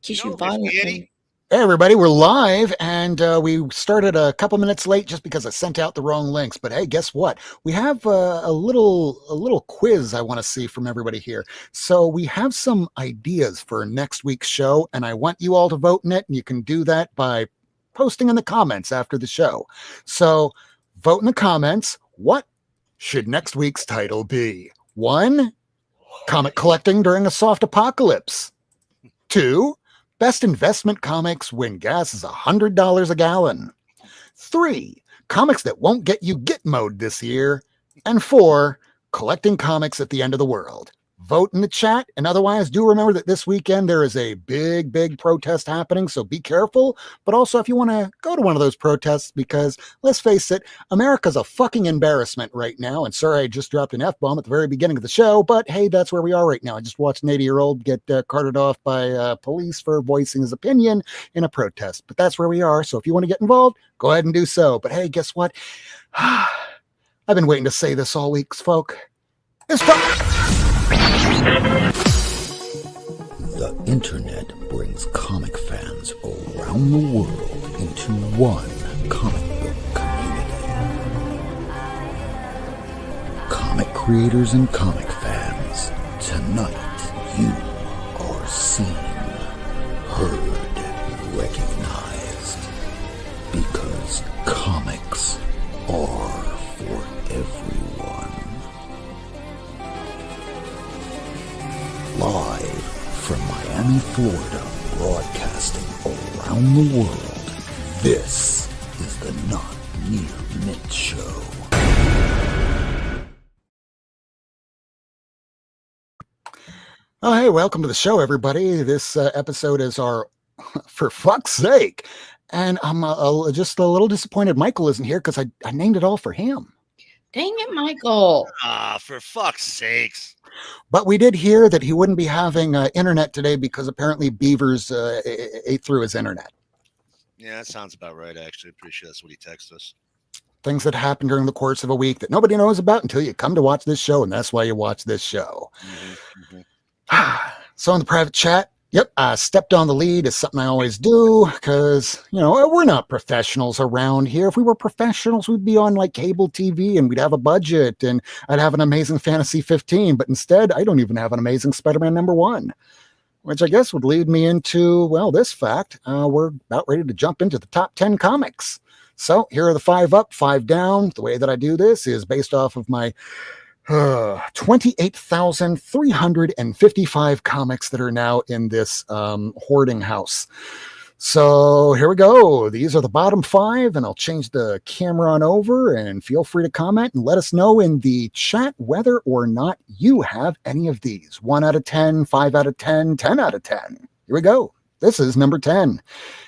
Kiss you violently. Hey everybody, we're live, and we started a couple minutes late just because I sent out the wrong links. But hey, guess what? We have a little quiz I want to see from everybody here. So we have some ideas for next week's show, and I want you all to vote in it. And you can do that by posting in the comments after the show. So vote in the comments. What should next week's title be? 1, comic collecting during a soft apocalypse. 2, best investment comics when gas is $100 a gallon. 3, comics that won't get you Gitmo'd this year. And 4, collecting comics at the end of the world. Vote in the chat, and otherwise do remember that this weekend there is a big protest happening, so be careful. But also, if you want to go to one of those protests, because let's face it, America's a fucking embarrassment right now. And sorry, I just dropped an F-bomb at the very beginning of the show, but hey, that's where we are right now. I just watched an 80-year-old get carted off by police for voicing his opinion in a protest. But that's where we are, so if you want to get involved, go ahead and do so. But hey, guess what? I've been waiting to say this all week, folk. It's time. The internet brings comic fans around the world into one comic book community. Comic creators and comic fans, tonight you are seen, heard, recognized. Because comics are for everyone. Live from Miami, Florida, broadcasting around the world, this is the Not Near Mint Show. Oh, hey, welcome to the show, everybody. This episode is our, for fuck's sake. And I'm just a little disappointed Michael isn't here because I named it all for him. Dang it, Michael. For fuck's sakes. But we did hear that he wouldn't be having internet today because apparently beavers ate through his internet. Yeah, that sounds about right, actually. I'm pretty sure that's what he texted us. Things that happen during the course of a week that nobody knows about until you come to watch this show, and that's why you watch this show. So in the private chat, yep, I stepped on the lead. It's something I always do because, you know, we're not professionals around here. If we were professionals, we'd be on like cable TV and we'd have a budget and I'd have an Amazing Fantasy 15. But instead, I don't even have an Amazing Spider-Man #1, which I guess would lead me into, well, this fact. We're about ready to jump into the top 10 comics. So here are the 5 up, 5 down. The way that I do this is based off of my 28,355 comics that are now in this hoarding house. So here we go. These are the bottom 5, and I'll change the camera on over, and feel free to comment and let us know in the chat whether or not you have any of these. 1 out of 10, 5 out of 10, 10 out of 10. Here we go. This is number 10.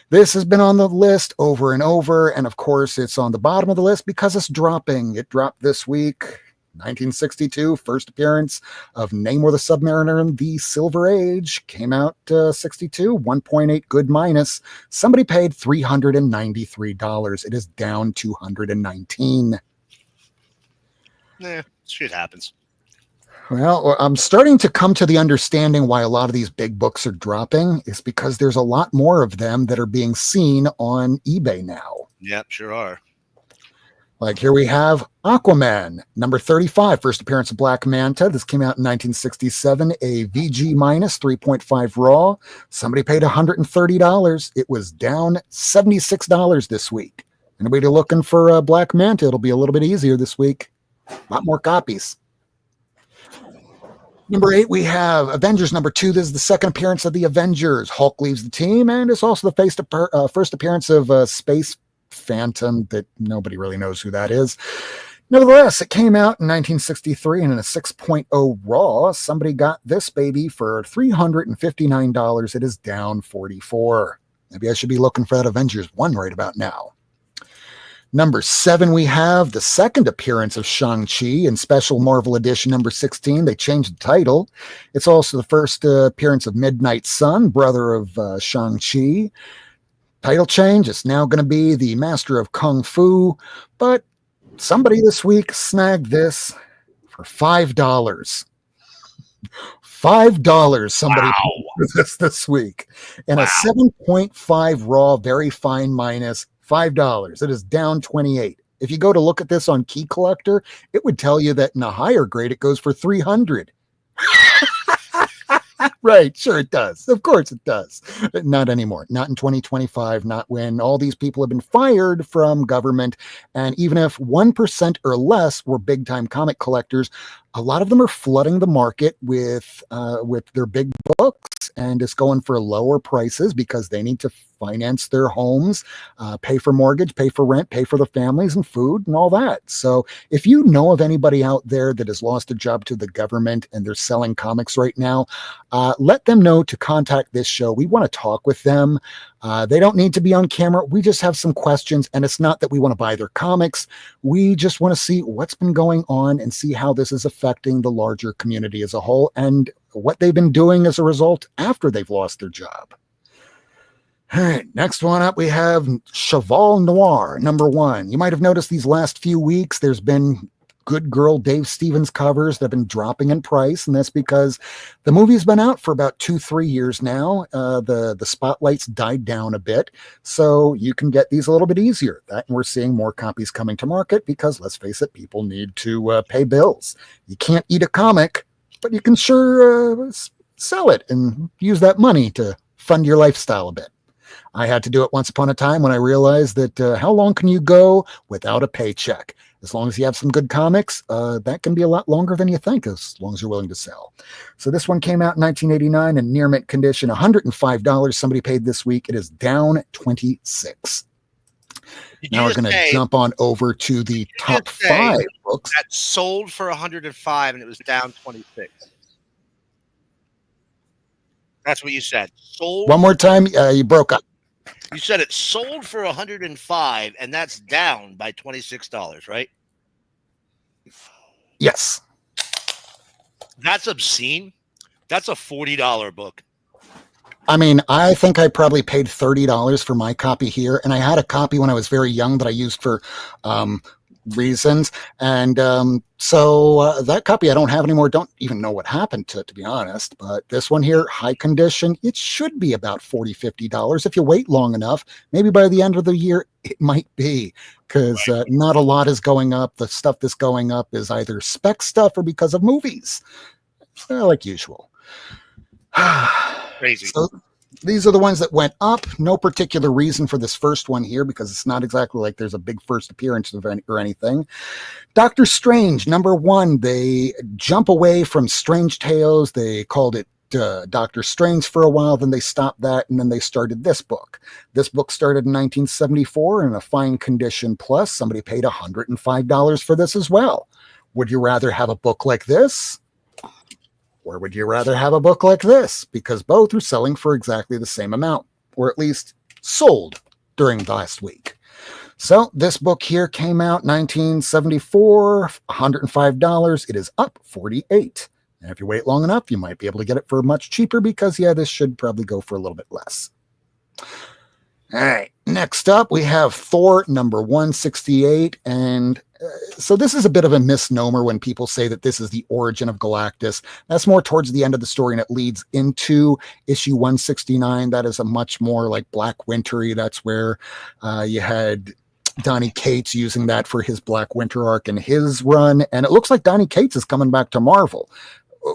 This has been on the list over and over, and of course it's on the bottom of the list because it's dropping. It dropped this week. 1962, first appearance of Namor the Submariner in the Silver Age. Came out 62, 1.8 good minus. Somebody paid $393. It is down $219. Shit happens. Well, I'm starting to come to the understanding why a lot of these big books are dropping is because there's a lot more of them that are being seen on eBay now. Yep, sure are. Like here we have Aquaman, number 35, first appearance of Black Manta. This came out in 1967, a VG minus, 3.5 raw. Somebody paid $130. It was down $76 this week. Anybody looking for Black Manta, it'll be a little bit easier this week. A lot more copies. Number 8, we have Avengers number 2. This is the second appearance of the Avengers. Hulk leaves the team, and it's also the first appearance of Space Phantom that nobody really knows who that is. Nevertheless, it came out in 1963 and in a 6.0 raw. Somebody got this baby for $359. It is down $44. Maybe I should be looking for that Avengers 1 right about now. Number 7, we have the second appearance of Shang-Chi in Special Marvel Edition number 16. They changed the title. It's also the first appearance of Midnight Sun, brother of Shang-Chi. Title change, it's now going to be the Master of Kung Fu, but somebody this week snagged this for $5. $5 somebody paid this week. And Wow. a 7.5 raw, very fine minus $5. It is down 28. If you go to look at this on Key Collector, it would tell you that in a higher grade, it goes for 300. Right, sure it does. Of course it does. But not anymore. Not in 2025, not when all these people have been fired from government. And even if 1% or less were big time comic collectors, a lot of them are flooding the market with their big books and it's going for lower prices because they need to finance their homes, pay for mortgage, pay for rent, pay for the families and food and all that. So if you know of anybody out there that has lost a job to the government and they're selling comics right now, let them know to contact this show. We want to talk with them. They don't need to be on camera. We just have some questions, and it's not that we want to buy their comics. We just want to see what's been going on and see how this is affecting the larger community as a whole and what they've been doing as a result after they've lost their job. All right, next one up, we have Cheval Noir, #1. You might have noticed these last few weeks, there's been Good Girl Dave Stevens covers that have been dropping in price, and that's because the movie's been out for about 2-3 years now. The spotlights died down a bit, so you can get these a little bit easier. That, and we're seeing more copies coming to market because, let's face it, people need to pay bills. You can't eat a comic, but you can sure sell it and use that money to fund your lifestyle a bit. I had to do it once upon a time when I realized that how long can you go without a paycheck? As long as you have some good comics, that can be a lot longer than you think, as long as you're willing to sell. So this one came out in 1989 in near mint condition, $105 somebody paid this week. It is down 26. Now we're going to jump on over to the top 5 books. That sold for 105 and it was down 26. That's what you said. Sold. One more time, you broke up. You said it sold for 105 and that's down by $26, right? Yes. That's obscene. That's a $40 book. I mean, I think I probably paid $30 for my copy here, and I had a copy when I was very young that I used for reasons, and so that copy I don't have anymore. Don't even know what happened to it, to be honest. But this one here, high condition, it should be about $40-50 if you wait long enough. Maybe by the end of the year it might be, because not a lot is going up. The stuff that's going up is either spec stuff or because of movies, like usual. Crazy. So these are the ones that went up. No particular reason for this first one here because it's not exactly like there's a big first appearance or anything. Doctor Strange, #1. They jump away from Strange Tales. They called it Doctor Strange for a while. Then they stopped that, and then they started this book. This book started in 1974 in a fine condition plus. Somebody paid $105 for this as well. Would you rather have a book like this? Or would you rather have a book like this? Because both are selling for exactly the same amount, or at least sold during the last week. So this book here came out 1974, $105. It is up 48. And if you wait long enough, you might be able to get it for much cheaper because, yeah, this should probably go for a little bit less. All right, next up we have Thor #168, and so this is a bit of a misnomer when people say that this is the origin of Galactus. That's more towards the end of the story, and it leads into issue 169. That is a much more like Black Wintery. That's where you had Donny Cates using that for his Black Winter arc and his run, and it looks like Donny Cates is coming back to Marvel.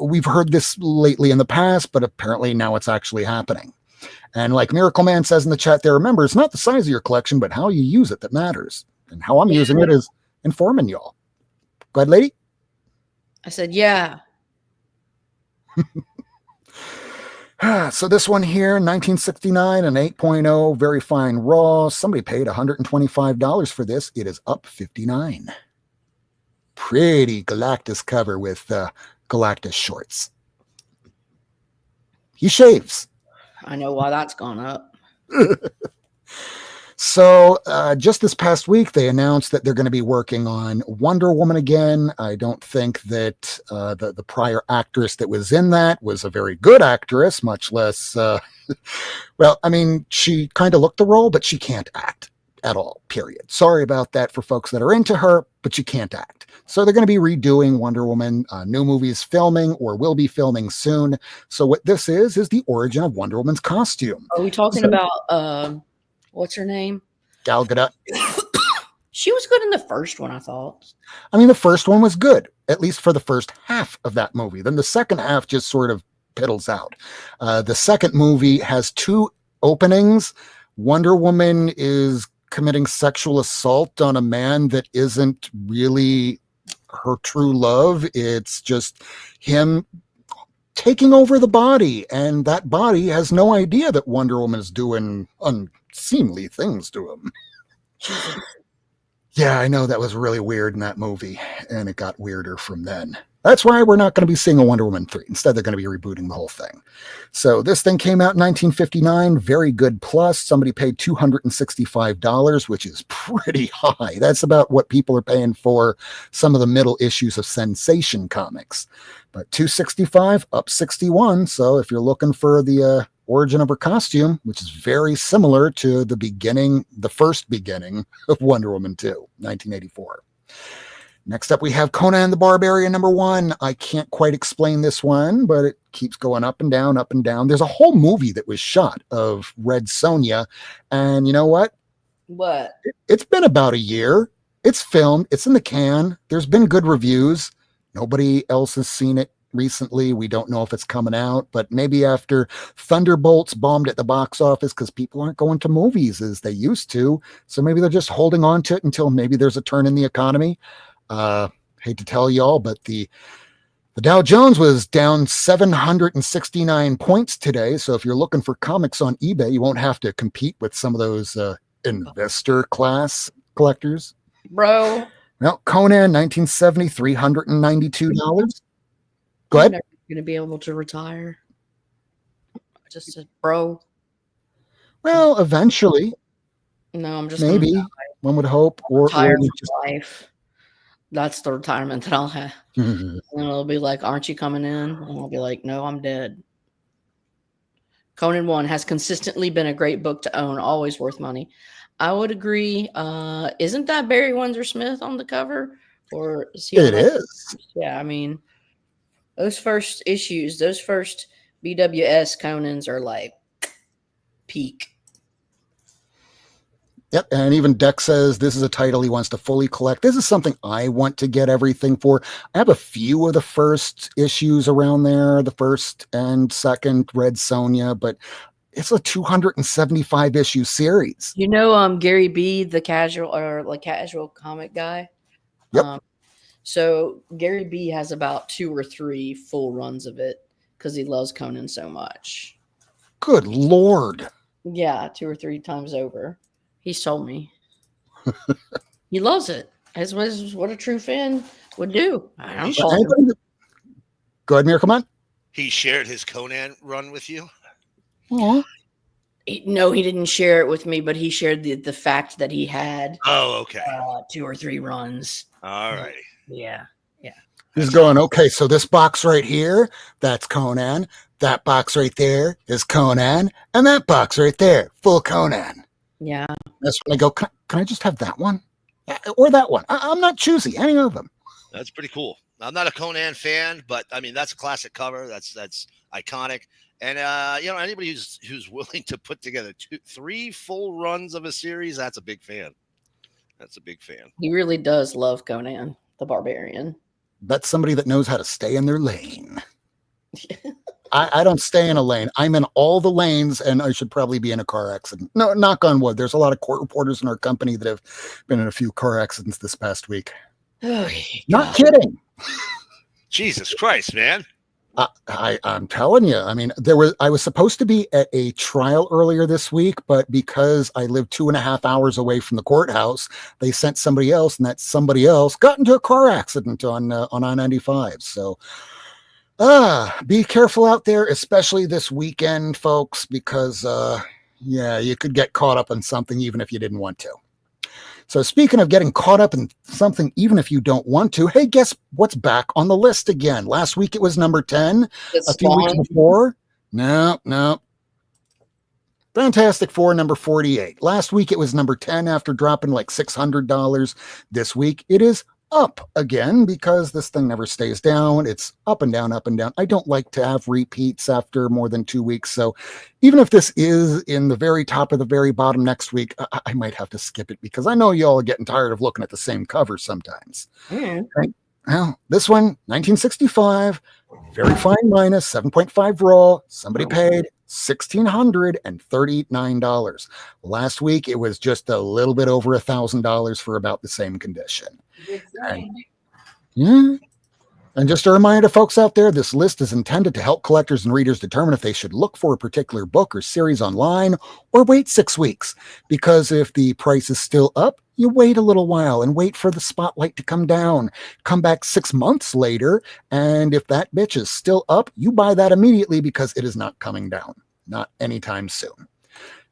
We've heard this lately in the past, but apparently now it's actually happening. And like Miracleman says in the chat there, remember, it's not the size of your collection, but how you use it that matters. And how I'm using it is informing y'all. Go ahead, lady. I said, yeah. So this one here, 1969, an 8.0, very fine raw. Somebody paid $125 for this. It is up 59. Pretty Galactus cover with Galactus shorts. He shaves. I know why that's gone up. So just this past week, they announced that they're going to be working on Wonder Woman again. I don't think that the prior actress that was in that was a very good actress, much less, well, I mean, she kind of looked the role, but she can't act at all, period. Sorry about that for folks that are into her, but she can't act. So they're going to be redoing Wonder Woman. New movies filming or will be filming soon. So what this is the origin of Wonder Woman's costume. Are we talking about what's her name? Gal Gadot. She was good in the first one, I thought. I mean, the first one was good, at least for the first half of that movie. Then the second half just sort of piddles out. The second movie has two openings. Wonder Woman is committing sexual assault on a man that isn't really her true love. It's just him taking over the body, and that body has no idea that Wonder Woman is doing unseemly things to him. Yeah, I know that was really weird in that movie, and it got weirder from then. That's why we're not going to be seeing a Wonder Woman 3. Instead, they're going to be rebooting the whole thing. So this thing came out in 1959, very good plus. Somebody paid $265, which is pretty high. That's about what people are paying for some of the middle issues of Sensation Comics. But $265, up 61. So if you're looking for the origin of her costume, which is very similar to the first beginning of Wonder Woman 2, 1984. Next up, we have Conan the Barbarian #1. I can't quite explain this one, but it keeps going up and down, up and down. There's a whole movie that was shot of Red Sonja, and you know what? What? It's been about a year. It's filmed. It's in the can. There's been good reviews. Nobody else has seen it recently. We don't know if it's coming out, but maybe after Thunderbolts bombed at the box office because people aren't going to movies as they used to. So maybe they're just holding on to it until maybe there's a turn in the economy. Hate to tell y'all, but the Dow Jones was down 769 points today. So if you're looking for comics on eBay, you won't have to compete with some of those investor class collectors. Bro. Well, Conan, 1970, $392. Go ahead. I'm never going to be able to retire. I just said, bro. Well, eventually. No, I'm just maybe one would hope, or just life. That's the retirement that I'll have. And it'll be like, aren't you coming in? And I'll be like, no, I'm dead. Conan 1 has consistently been a great book to own, always worth money. I would agree. Isn't that Barry Windsor Smith on the cover? Or is he? It is. Yeah, I mean, those first issues, those first BWS Conans are like peak. Yep, and even Deck says this is a title he wants to fully collect. This is something I want to get everything for. I have a few of the first issues around there, the first and second Red Sonja, but it's a 275 issue series. You know, Gary B, the casual comic guy. Yep. So Gary B has about 2 or 3 full runs of it because he loves Conan so much. Good Lord. Yeah, 2 or 3 times over. He's told me. He loves it. As what a true fan would do. I don't know. Go ahead, Miracleman. He shared his Conan run with you? Aww. No, he didn't share it with me, but he shared the fact that he had 2 or 3 runs. All right. Yeah. He's going, okay, so this box right here, that's Conan. That box right there is Conan. And that box right there, full Conan. Yeah. That's when I go, can I just have that one? Or that one? I'm not choosy, any of them. That's pretty cool. I'm not a Conan fan, but I mean, that's a classic cover. That's iconic. And, anybody who's willing to put together 3 full runs of a series, that's a big fan. That's a big fan. He really does love Conan the Barbarian. That's somebody that knows how to stay in their lane. I don't stay in a lane. I'm in all the lanes, and I should probably be in a car accident. No, knock on wood. There's a lot of court reporters in our company that have been in a few car accidents this past week. Oh, Not kidding. Jesus Christ, man. I'm telling you. I mean, I was supposed to be at a trial earlier this week, but because I live 2.5 hours away from the courthouse, they sent somebody else, and that somebody else got into a car accident on I-95. So, be careful out there, especially this weekend, folks, because you could get caught up in something even if you didn't want to. So speaking of getting caught up in something, even if you don't want to, hey, guess what's back on the list again? Last week it was number 10. A few weeks before, no. Fantastic Four, number 48. Last week it was number 10 after dropping like $600. This week it is up again because this thing never stays down. It's up and down, up and down. I don't like to have repeats after more than 2 weeks. So even if this is in the very top or the very bottom next week, I might have to skip it because I know y'all are getting tired of looking at the same cover sometimes. Mm. Right? Well, this one, 1965, very fine minus, 7.5 raw. Somebody paid $1,639. Last week, it was just a little bit over $1,000 for about the same condition. And, yeah. And just a reminder to folks out there, this list is intended to help collectors and readers determine if they should look for a particular book or series online or wait 6 weeks. Because if the price is still up, you wait a little while and wait for the spotlight to come down. Come back 6 months later, and if that bitch is still up, you buy that immediately because it is not coming down. Not anytime soon.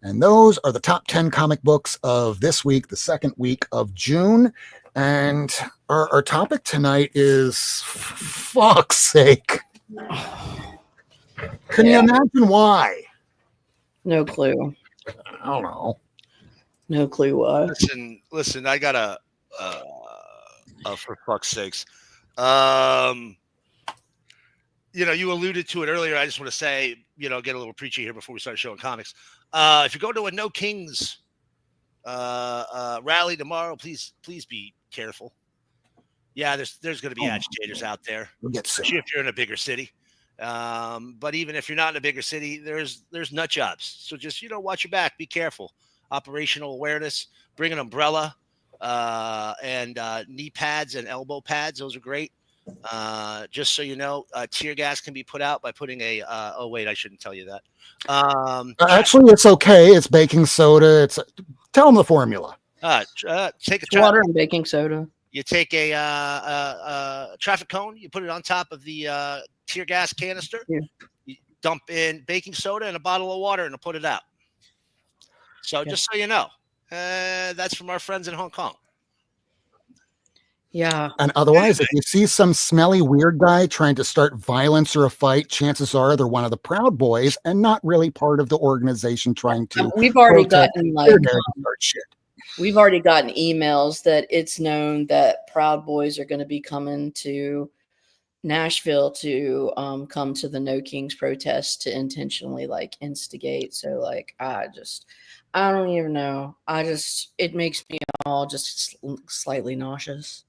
And those are the top 10 comic books of this week, the second week of June. And our topic tonight is, fuck's sake. Can you imagine why? No clue. I don't know. No clue why. Listen, I got a for fuck's sakes. You alluded to it earlier. I just want to say, get a little preachy here before we start showing comics. If you go to a No Kings rally tomorrow, please be careful. Yeah, there's going to be agitators out there, especially if you're in a bigger city. But even if you're not in a bigger city, there's nut jobs. So just watch your back, be careful. Operational awareness. Bring an umbrella and knee pads and elbow pads. Those are great. Just so you know, tear gas can be put out by putting a. Oh wait, I shouldn't tell you that. Actually, it's okay. It's baking soda. Tell them the formula. Take water and baking soda. You take a traffic cone, you put it on top of the tear gas canister. Yeah. You dump in baking soda and a bottle of water and put it out. So just so you know, that's from our friends in Hong Kong. Yeah. And otherwise, if you see some smelly weird guy trying to start violence or a fight, chances are they're one of the Proud Boys and not really part of the organization trying to. We've already gotten shit. We've already gotten emails that it's known that Proud Boys are going to be coming to Nashville to come to the No Kings protest to intentionally instigate. So I don't even know. It makes me all just slightly nauseous.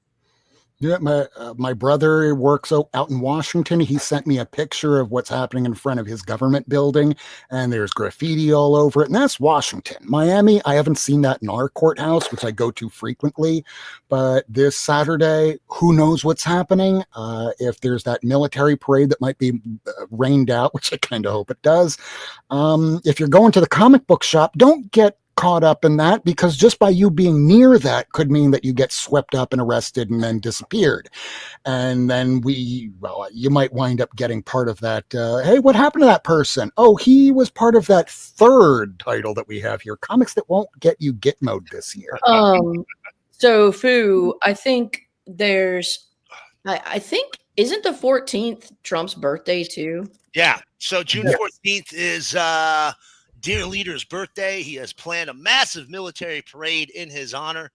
Yeah, my brother works out in Washington. He sent me a picture of what's happening in front of his government building, and there's graffiti all over it. And that's Washington. Miami, I haven't seen that in our courthouse, which I go to frequently. But this Saturday, who knows what's happening? If there's that military parade that might be rained out, which I kind of hope it does. If you're going to the comic book shop, don't get caught up in that, because just by you being near that could mean that you get swept up and arrested and then disappeared. And then you might wind up getting part of that. Hey, what happened to that person? Oh, he was part of that third title that we have here, comics that won't get you Gitmo'd this year. So Fu, I think I think isn't the 14th Trump's birthday too? Yeah. So June 14th is Dear Leader's birthday. He has planned a massive military parade in his honor.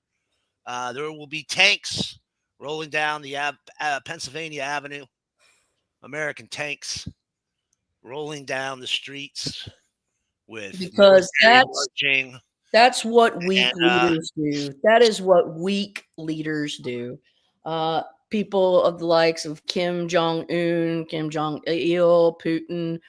There will be tanks rolling down the Pennsylvania Avenue. American tanks rolling down the streets because that's what weak leaders do. That is what weak leaders do. People of the likes of Kim Jong-un, Kim Jong-il, Putin.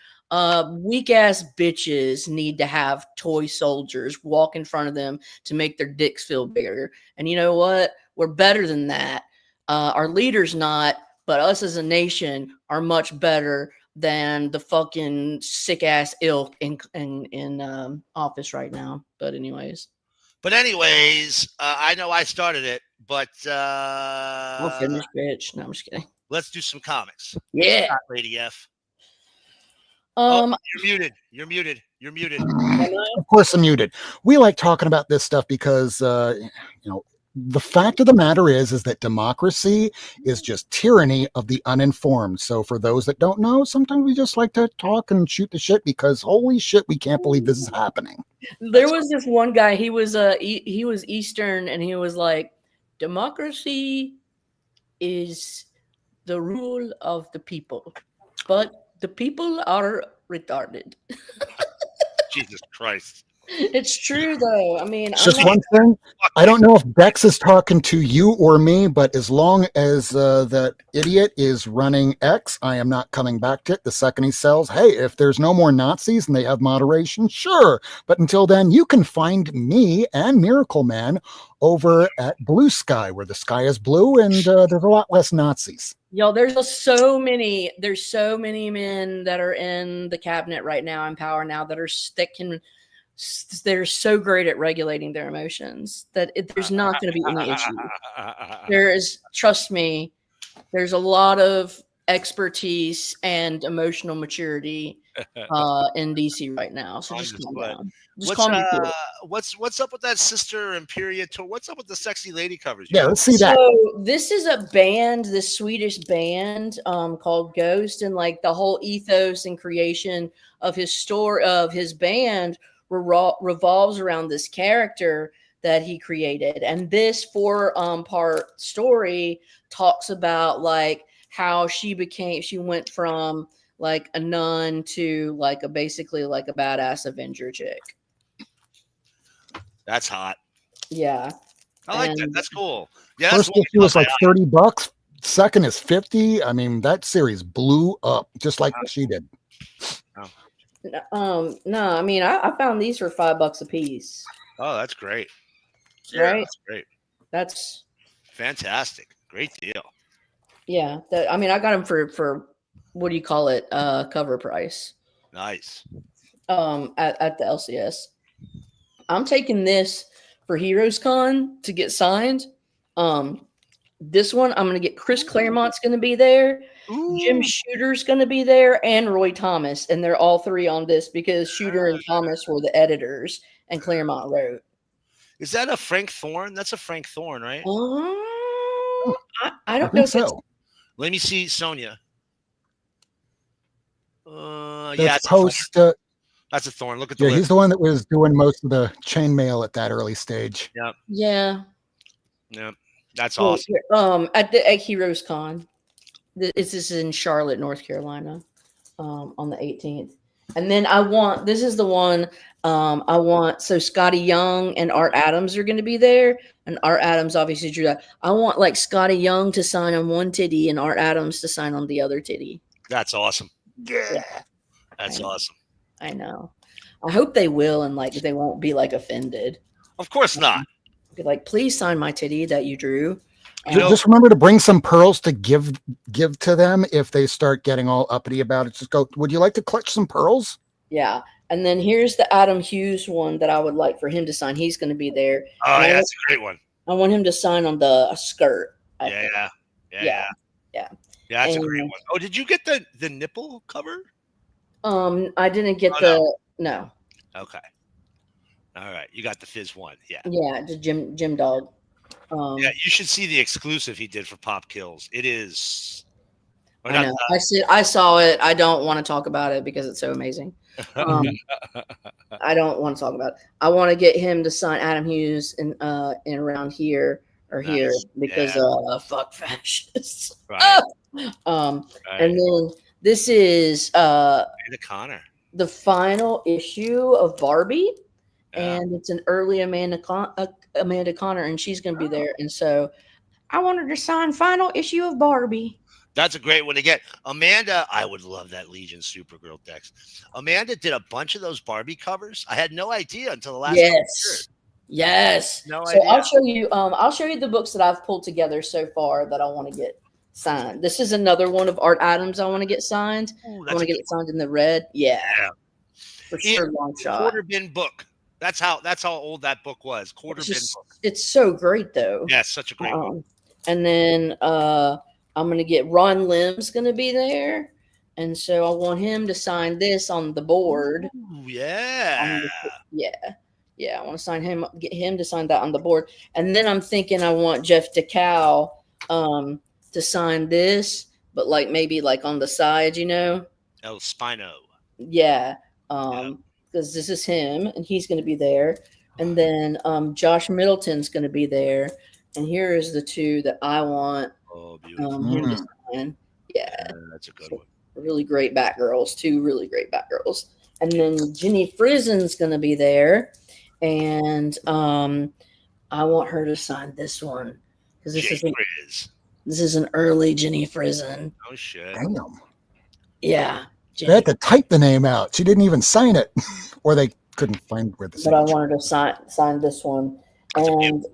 Weak ass bitches need to have toy soldiers walk in front of them to make their dicks feel bigger. And you know what? We're better than that. Our leaders not, but us as a nation are much better than the fucking sick ass ilk in office right now. But anyways, I know I started it, but I'll finish, bitch. No, I'm just kidding. Let's do some comics. Yeah, Lady F. You're muted. You're muted. You're muted. Of course I'm muted. We like talking about this stuff because, the fact of the matter is that democracy is just tyranny of the uninformed. So for those that don't know, sometimes we just like to talk and shoot the shit because holy shit, we can't believe this is happening. There was this one guy, he was Eastern, and he was like, democracy is the rule of the people, but the people are retarded. Jesus Christ. It's true though. I mean, It's I'm just not. one thing. I don't know if Bex is talking to you or me, but as long as that idiot is running X, I am not coming back to it. The second he sells, hey, if there's no more Nazis and they have moderation, sure. But until then, you can find me and Miracleman over at Blue Sky, where the sky is blue and there's a lot less Nazis. Yo, there's so many men that are in the cabinet right now in power now they're so great at regulating their emotions that there's not going to be any issue. Trust me, there's a lot of expertise and emotional maturity in DC right now. So just calm down. What's up with that Sister Imperia tour? What's up with the sexy lady covers? Yeah, let's see that. So this is a band, this Swedish band called Ghost, and like the whole ethos and creation of his band revolves around this character that he created. And this 4-part story talks about like how she went from like a nun to like basically like a badass Avenger chick. That's hot. Yeah. I like that. That's cool. Yeah. First issue was like $30. Second is $50. I mean, that series blew up just like she did. No, I mean, I found these for $5 a piece. Oh, that's great. Right? That's great. That's fantastic. Great deal. Yeah. I mean, I got them for what do you call it? Cover price. Nice. At the LCS. I'm taking this for Heroes Con to get signed. This one, I'm going to get Chris Claremont's going to be there. Ooh. Jim Shooter's going to be there, and Roy Thomas. And they're all three on this because Shooter and Thomas were the editors and Claremont wrote. Is that a Frank Thorne? That's a Frank Thorne, right? I don't know. So. Let me see Sonia. That's that's a Thorne. Look at the list. He's the one that was doing most of the chainmail at that early stage. Yep. Yeah. Yep. That's awesome. At Heroes Con. This is in Charlotte, North Carolina, on the 18th. And then this is the one so Scotty Young and Art Adams are going to be there. And Art Adams obviously drew that. I want like Scotty Young to sign on one titty and Art Adams to sign on the other titty. That's awesome. Yeah. That's awesome. I know. I hope they will. And like, they won't be like offended. Of course not. Be like, please sign my titty that you drew. Just remember to bring some pearls to give to them if they start getting all uppity about it. Just go, would you like to clutch some pearls? Yeah. And then here's the Adam Hughes one that I would like for him to sign. He's going to be there. Oh, yeah, that's a great one. I want him to sign on the skirt. Yeah, that's a great one. Oh, did you get the nipple cover? I didn't get no. Okay. All right. You got the Fizz one. Yeah. Yeah, the Jim Dog. Yeah, you should see the exclusive he did for Pop Kills. It is. I know. I saw it. I don't want to talk about it because it's so amazing. I don't want to talk about it. I want to get him to sign Adam Hughes in around here or here because fuck fascists. Right. And then this is Amanda Connor. The final issue of Barbie. And it's an early Amanda Connor, and she's going to be there. And so I want her to sign final issue of Barbie. That's a great one to get. Amanda, I would love that Legion Supergirl Dex. Amanda did a bunch of those Barbie covers. I had no idea until the last couple years. Yes. No idea. So I'll show you the books that I've pulled together so far that I want to get signed. This is another one of Art Adams I want to get signed. I want to get it signed in the red. Yeah. For sure, long shot. Quarter bin book. That's how old that book was. Quarter bin book. It's so great though. Yeah, it's such a great one. And then I'm gonna get Ron Lim's gonna be there, and so I want him to sign this on the board. Ooh, yeah. I want to get him to sign that on the board, and then I'm thinking I want Jeff DeCal to sign this, but like maybe like on the side, El Spino. Yeah. Because this is him, and he's going to be there. And then Josh Middleton's going to be there. And here is the two that I want. Oh, beautiful. Him to sign. Yeah, That's a good one. really great Batgirls. 2 really great Batgirls. And then Jenny Frizen's going to be there. And I want her to sign this one. Because this is an early Jenny Frizen. Oh, shit. Damn. Yeah. They had to type the name out. She didn't even sign it. Or they couldn't find where the But I signature. wanted to sign this one. And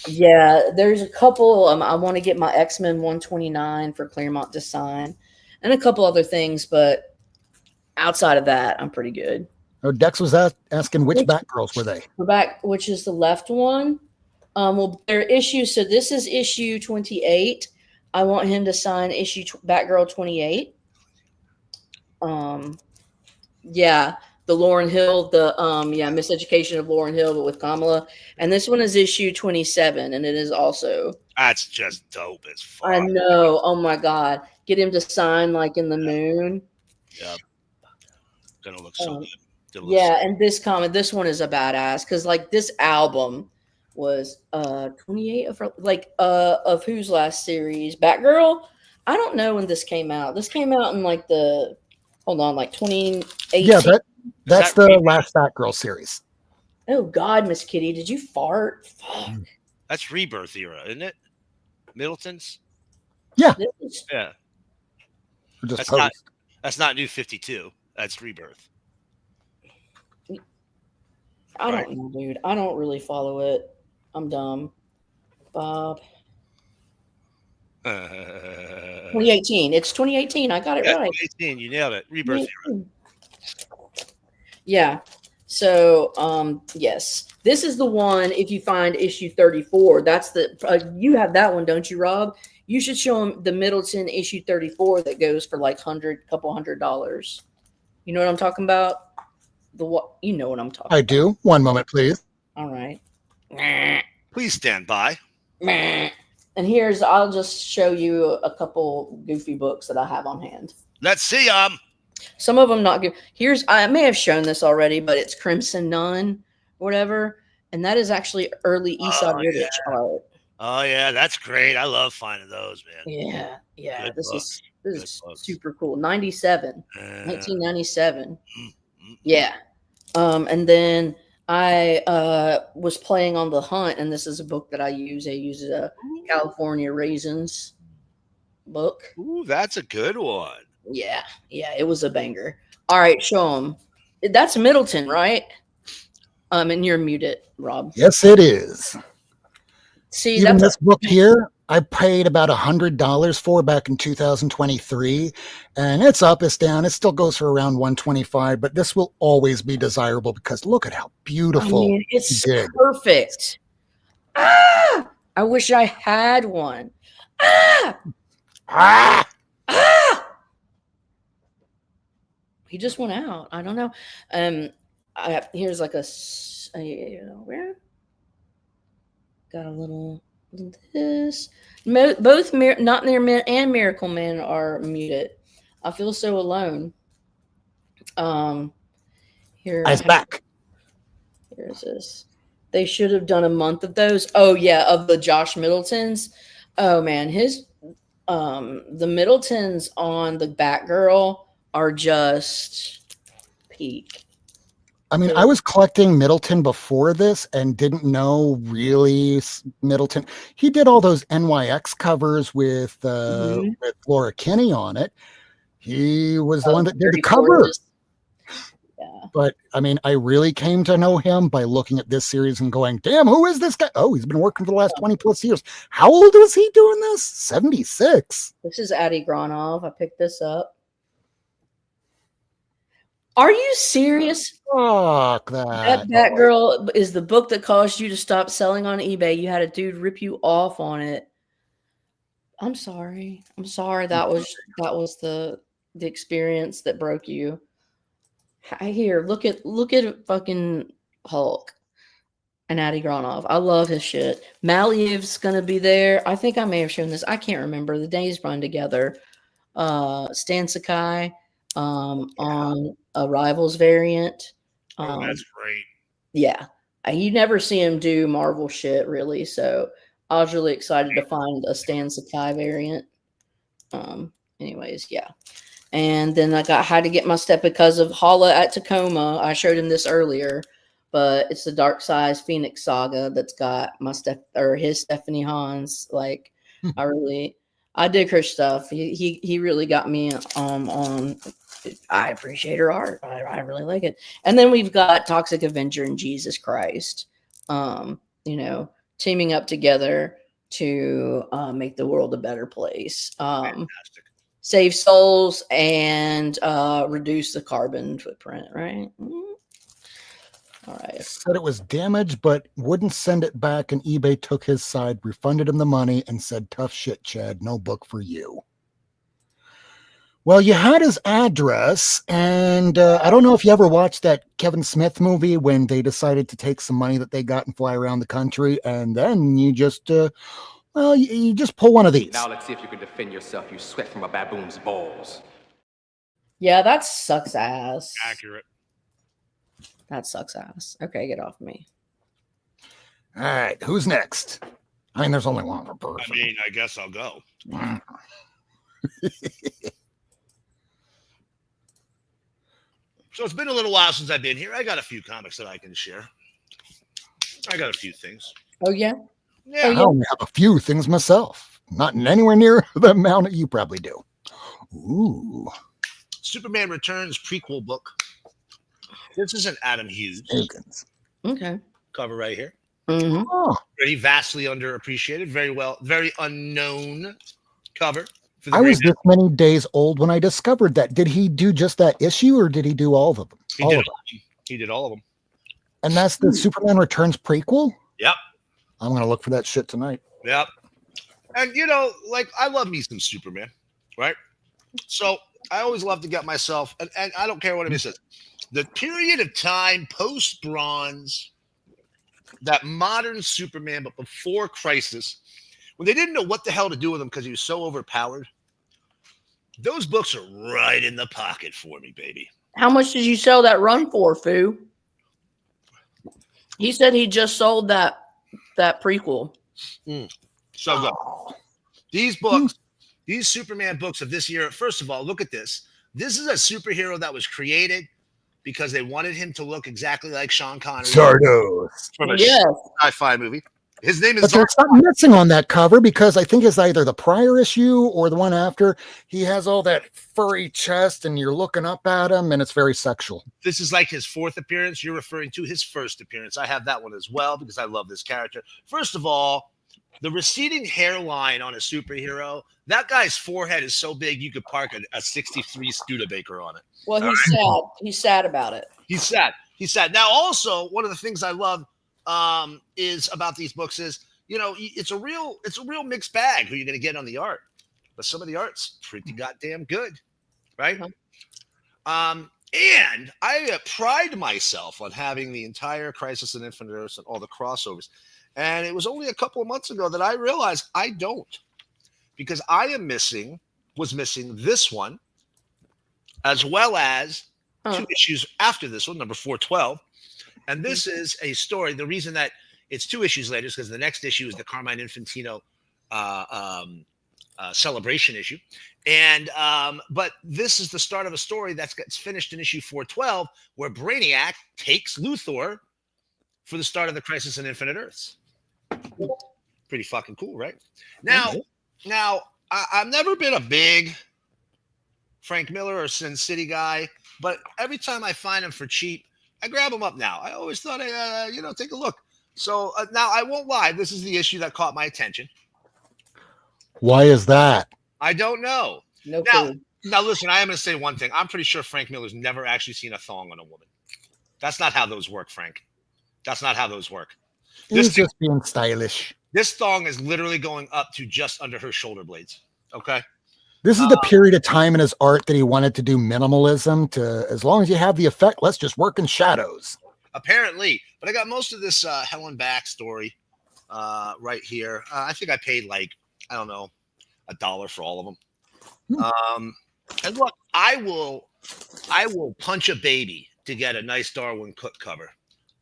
yeah, there's a couple. I want to get my X-Men 129 for Claremont to sign. And a couple other things. But outside of that, I'm pretty good. Oh, Dex was asking which Batgirls were they? Which is the left one. Well, their issue. So this is issue 28. I want him to sign issue Batgirl 28. Yeah, the Lauryn Hill, Miseducation of Lauryn Hill, but with Kamala. And this one is issue 27, and it is also. That's just dope as fuck. I know. Oh my God, get him to sign like in the moon. Yep. Gonna look so good. Yeah, and this one is a badass because like this album was 28 of whose last series? Batgirl? I don't know when this came out. This came out in like 2018. Yeah, that's the last Batgirl series. Oh God, Miss Kitty, did you fart? Fuck. That's Rebirth era, isn't it? Middleton's? Yeah. Yeah. That's not New 52. That's Rebirth. I don't know, dude. I don't really follow it. I'm dumb. Bob. 2018. It's 2018. I got it right. 2018. You nailed it. Rebirth era. Yeah. So, yes. This is the one, if you find issue 34, that's you have that one, don't you, Rob? You should show him the Middleton issue 34 that goes for like couple $100. You know what I'm talking about? You know what I'm talking about. I do. One moment, please. All right. Please stand by. And I'll just show you a couple goofy books that I have on hand. Let's see some of them not good. I may have shown this already, but it's Crimson Nun, whatever, and that is actually early Esau Riddick art. Oh yeah, that's great. I love finding those, man. Yeah. Good This is super cool. 1997. Yeah. And then I was playing on The Hunt, and this is a book that I use. I use a California Raisins book. Ooh, that's a good one. Yeah, it was a banger. All right, show them. That's Middleton, right? And you're muted, Rob. Yes, it is. See, even this book here, I paid about $100 for back in 2023, and it's up, it's down. It still goes for around $125, but this will always be desirable because look at how beautiful it's perfect. I wish I had one. He just went out. I don't know. Here's like where got a little this. Both Not Near Men and Miracleman are muted. I feel so alone. Here's back. Here's this. They should have done a month of those. Oh yeah, of the Josh Middletons. Oh man, the Middletons on the Batgirl are just peak. I mean, I was collecting Middleton before this and didn't know really Middleton. He did all those NYX covers with Laura Kinney on it. He was the one that did the cover. Yeah. But I mean, I really came to know him by looking at this series and going, damn, who is this guy? Oh, he's been working for the last 20 plus years. How old was he doing this? 76. This is Adi Granov. I picked this up. Are you serious? Fuck that. That Batgirl is the book that caused you to stop selling on eBay. You had a dude rip you off on it. I'm sorry. That was the experience that broke you. Here, look at fucking Hulk and Adi Granov. I love his shit. Maliev's gonna be there. I think I may have shown this. I can't remember. The days run together. Stan Sakai on a Rivals variant. That's great. Yeah. You never see him do Marvel shit really. So I was really excited to find a Stan Sakai variant. Anyways, yeah. And then I had to get my stuff because of Holla at Tacoma. I showed him this earlier, but it's the Dark Size Phoenix Saga that's got my his Stephanie Hans. Like, I dig her stuff. He really got me on. I appreciate her art. I really like it. And then we've got Toxic Avenger and Jesus Christ, teaming up together to make the world a better place. Fantastic. Save souls and reduce the carbon footprint, right? All right. Said it was damaged, but wouldn't send it back, and eBay took his side, refunded him the money, and said, "Tough shit, Chad. No book for you." Well, you had his address, and I don't know if you ever watched that Kevin Smith movie when they decided to take some money that they got and fly around the country, and then you just, you just pull one of these. Now let's see if you can defend yourself, you sweat from a baboon's balls. Yeah, that sucks ass. Accurate. That sucks ass. Okay, get off me. All right, who's next? I mean, there's only one per person. I mean, I guess I'll go. So it's been a little while since I've been here. I got a few comics that I can share. I got a few things. Oh, yeah? Yeah. I only have a few things myself. Not anywhere near the amount that you probably do. Ooh. Superman Returns prequel book. This is an Adam Hughes Okay. cover right here. Mm-hmm. Oh, Very vastly underappreciated. Very unknown cover. I was this many days old when I discovered that. Did he do just that issue, or did he do all of them? He did all of them. And that's the Superman Returns prequel? Yep. I'm going to look for that shit tonight. Yep. And, I love me some Superman, right? So I always love to get myself, and I don't care what anybody says, the period of time post-Bronze, that modern Superman, but before Crisis, when they didn't know what the hell to do with him because he was so overpowered, those books are right in the pocket for me, baby. How much did you sell that run for, Foo? He said he just sold that prequel. So good. These books, these Superman books of this year, first of all, look at this. This is a superhero that was created because they wanted him to look exactly like Sean Connery. Zardos. From a Yes. sci-fi movie. His name is But there's something missing on that cover, because I think it's either the prior issue or the one after. He has all that furry chest and you're looking up at him and it's very sexual. This is like his fourth appearance. You're referring to his first appearance. I have that one as well because I love this character. First of all, the receding hairline on a superhero, that guy's forehead is so big you could park a 63 Studebaker on it. Well, he's sad. He's sad about it. He's sad. He's sad. Now, also, one of the things I love is about these books is, it's a real mixed bag who you're going to get on the art, but some of the art's pretty goddamn good, right? And I pride myself on having the entire Crisis on Infinite Earths and all the crossovers, and it was only a couple of months ago that I realized I don't, because I was missing this one, as well as 2 issues after this one, number 412. And this is a story. The reason that it's 2 issues later is because the next issue is the Carmine Infantino celebration issue. And but this is the start of a story that gets finished in issue 412, where Brainiac takes Luthor for the start of the Crisis on Infinite Earths. Pretty fucking cool, right? Now, I've never been a big Frank Miller or Sin City guy, but every time I find him for cheap, I grab them up now. I always thought, take a look. So now I won't lie. This is the issue that caught my attention. Why is that? I don't know. No clue. Now, listen, I am going to say one thing. I'm pretty sure Frank Miller's never actually seen a thong on a woman. That's not how those work, Frank. That's not how those work. He's just being stylish. This thong is literally going up to just under her shoulder blades. Okay. This is the period of time in his art that he wanted to do minimalism to, as long as you have the effect, let's just work in shadows. Apparently. But I got most of this Helen Back-story right here. I think I paid $1 for all of them. And look, I will punch a baby to get a nice Darwin Cook cover.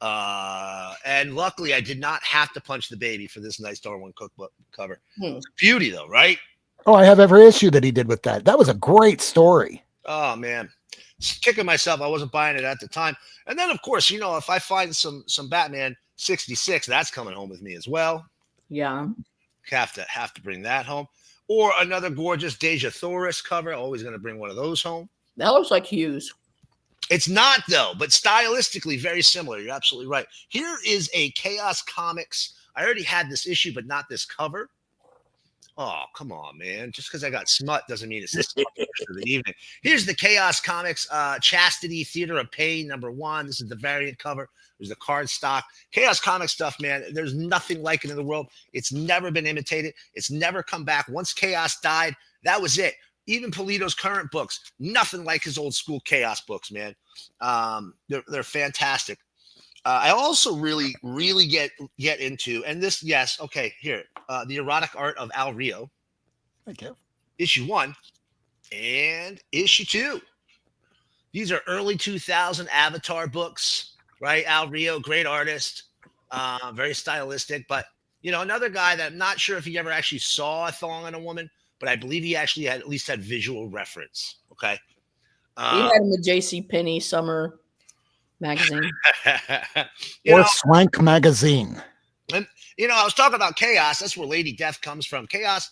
And And luckily, I did not have to punch the baby for this nice Darwin cookbook cover. Hmm. It's a beauty, though, right? Oh, I have every issue that he did with that. That was a great story. Oh man, just kicking myself. I wasn't buying it at the time. And then, of course, you know, if I find some Batman 66, that's coming home with me as well. Yeah. Have to bring that home. Or another gorgeous Deja Thoris cover. Always going to bring one of those home. That looks like Hughes. It's not, though, but stylistically very similar. You're absolutely right. Here is a Chaos Comics. I already had this issue, but not this cover. Oh, come on, man. Just because I got smut doesn't mean it's this for the evening. Here's the Chaos Comics Chastity Theater of Pain #1. This is the variant cover. There's the card stock. Chaos Comics stuff, man. There's nothing like it in the world. It's never been imitated. It's never come back. Once Chaos died, that was it. Even Polito's current books, nothing like his old school Chaos books, man. They're fantastic. I also really get into, and this, yes, okay, here, the erotic art of Al Rio. Thank you. Issue 1 and issue 2. These are early 2000 Avatar books, right? Al Rio, great artist, very stylistic, but you know, another guy that I'm not sure if he ever actually saw a thong on a woman, but I believe he actually had at least had visual reference. Okay. He had him with J.C. Penney summer magazine. Or Swank magazine. And you know, I was talking about Chaos. That's where Lady Death comes from. Chaos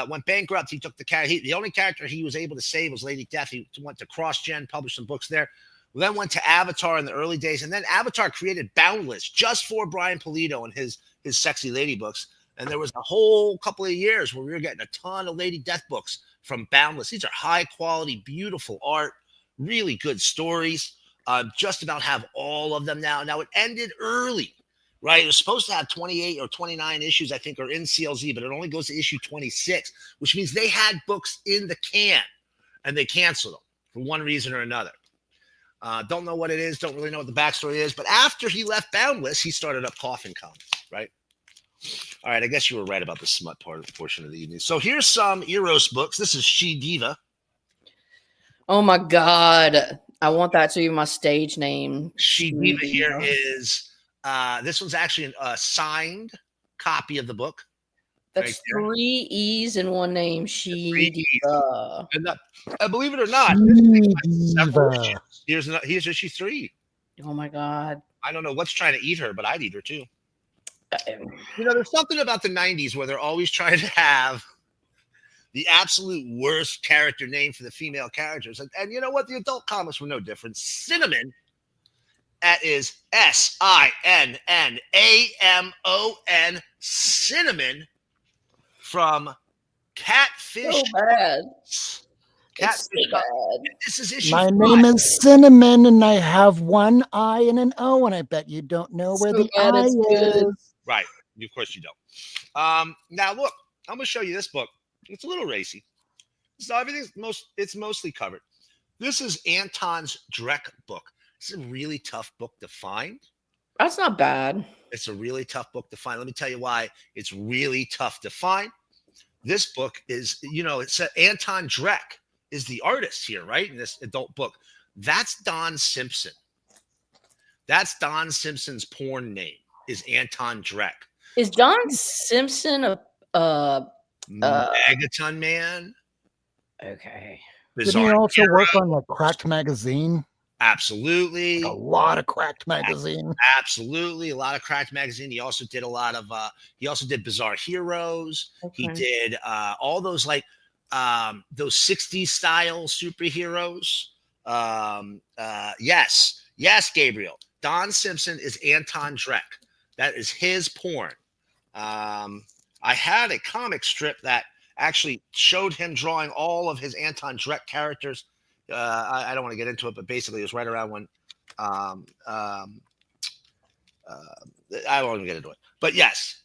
went bankrupt. He took the character. The only character he was able to save was Lady Death. He went to CrossGen, published some books there. Then went to Avatar in the early days, and then Avatar created Boundless just for Brian Pulido and his sexy lady books. And there was a whole couple of years where we were getting a ton of Lady Death books from Boundless. These are high quality, beautiful art, really good stories. Just about have all of them now. Now it ended early, right? It was supposed to have 28 or 29 issues, I think, are in CLZ, but it only goes to issue 26, which means they had books in the can and they canceled them for one reason or another. Don't know what it is. Don't really know what the backstory is. But after he left Boundless, he started up Coffin Comics, right? All right, I guess you were right about the smut portion of the evening. So here's some Eros books. This is She Diva. Oh my God. I want that to be my stage name. She Diva here is, this one's actually a signed copy of the book. That's right 3 E's in one name. She Diva. And believe it or not, here's issue 3. Oh my God. I don't know what's trying to eat her, but I'd eat her too. You know, there's something about the 90s where they're always trying to have the absolute worst character name for the female characters. And you know what? The adult comics were no different. Cinnamon, that is Sinnamon, Cinnamon from Catfish. So bad. Catfish. So bad. This is issue My 5. name is Cinnamon, and I have one I and an O, and I bet you don't know where the bad, I it's good. is. Right. Of course you don't. Now look, I'm gonna show you this book. It's a little racy. So it's mostly covered. This is Anton's Drek book. It's a really tough book to find. That's not bad. It's a really tough book to find. Let me tell you why it's really tough to find. This book is, you know, it's Anton Drek is the artist here, right? In this adult book. That's Don Simpson. That's Don Simpson's porn name is Anton Drek. Is Don Simpson a Megaton Man? okay. Didn't he also work on like Cracked Magazine? Absolutely. A lot of Cracked Magazine. Absolutely. A lot of Cracked Magazine. He also did a lot of he also did Bizarre Heroes. Okay. He did all those like those 60s style superheroes. Yes, Gabriel. Don Simpson is Anton Drek. That is his porn. I had a comic strip that actually showed him drawing all of his Anton Drek characters. I don't want to get into it, but basically it was right around when I won't even get into it. But yes,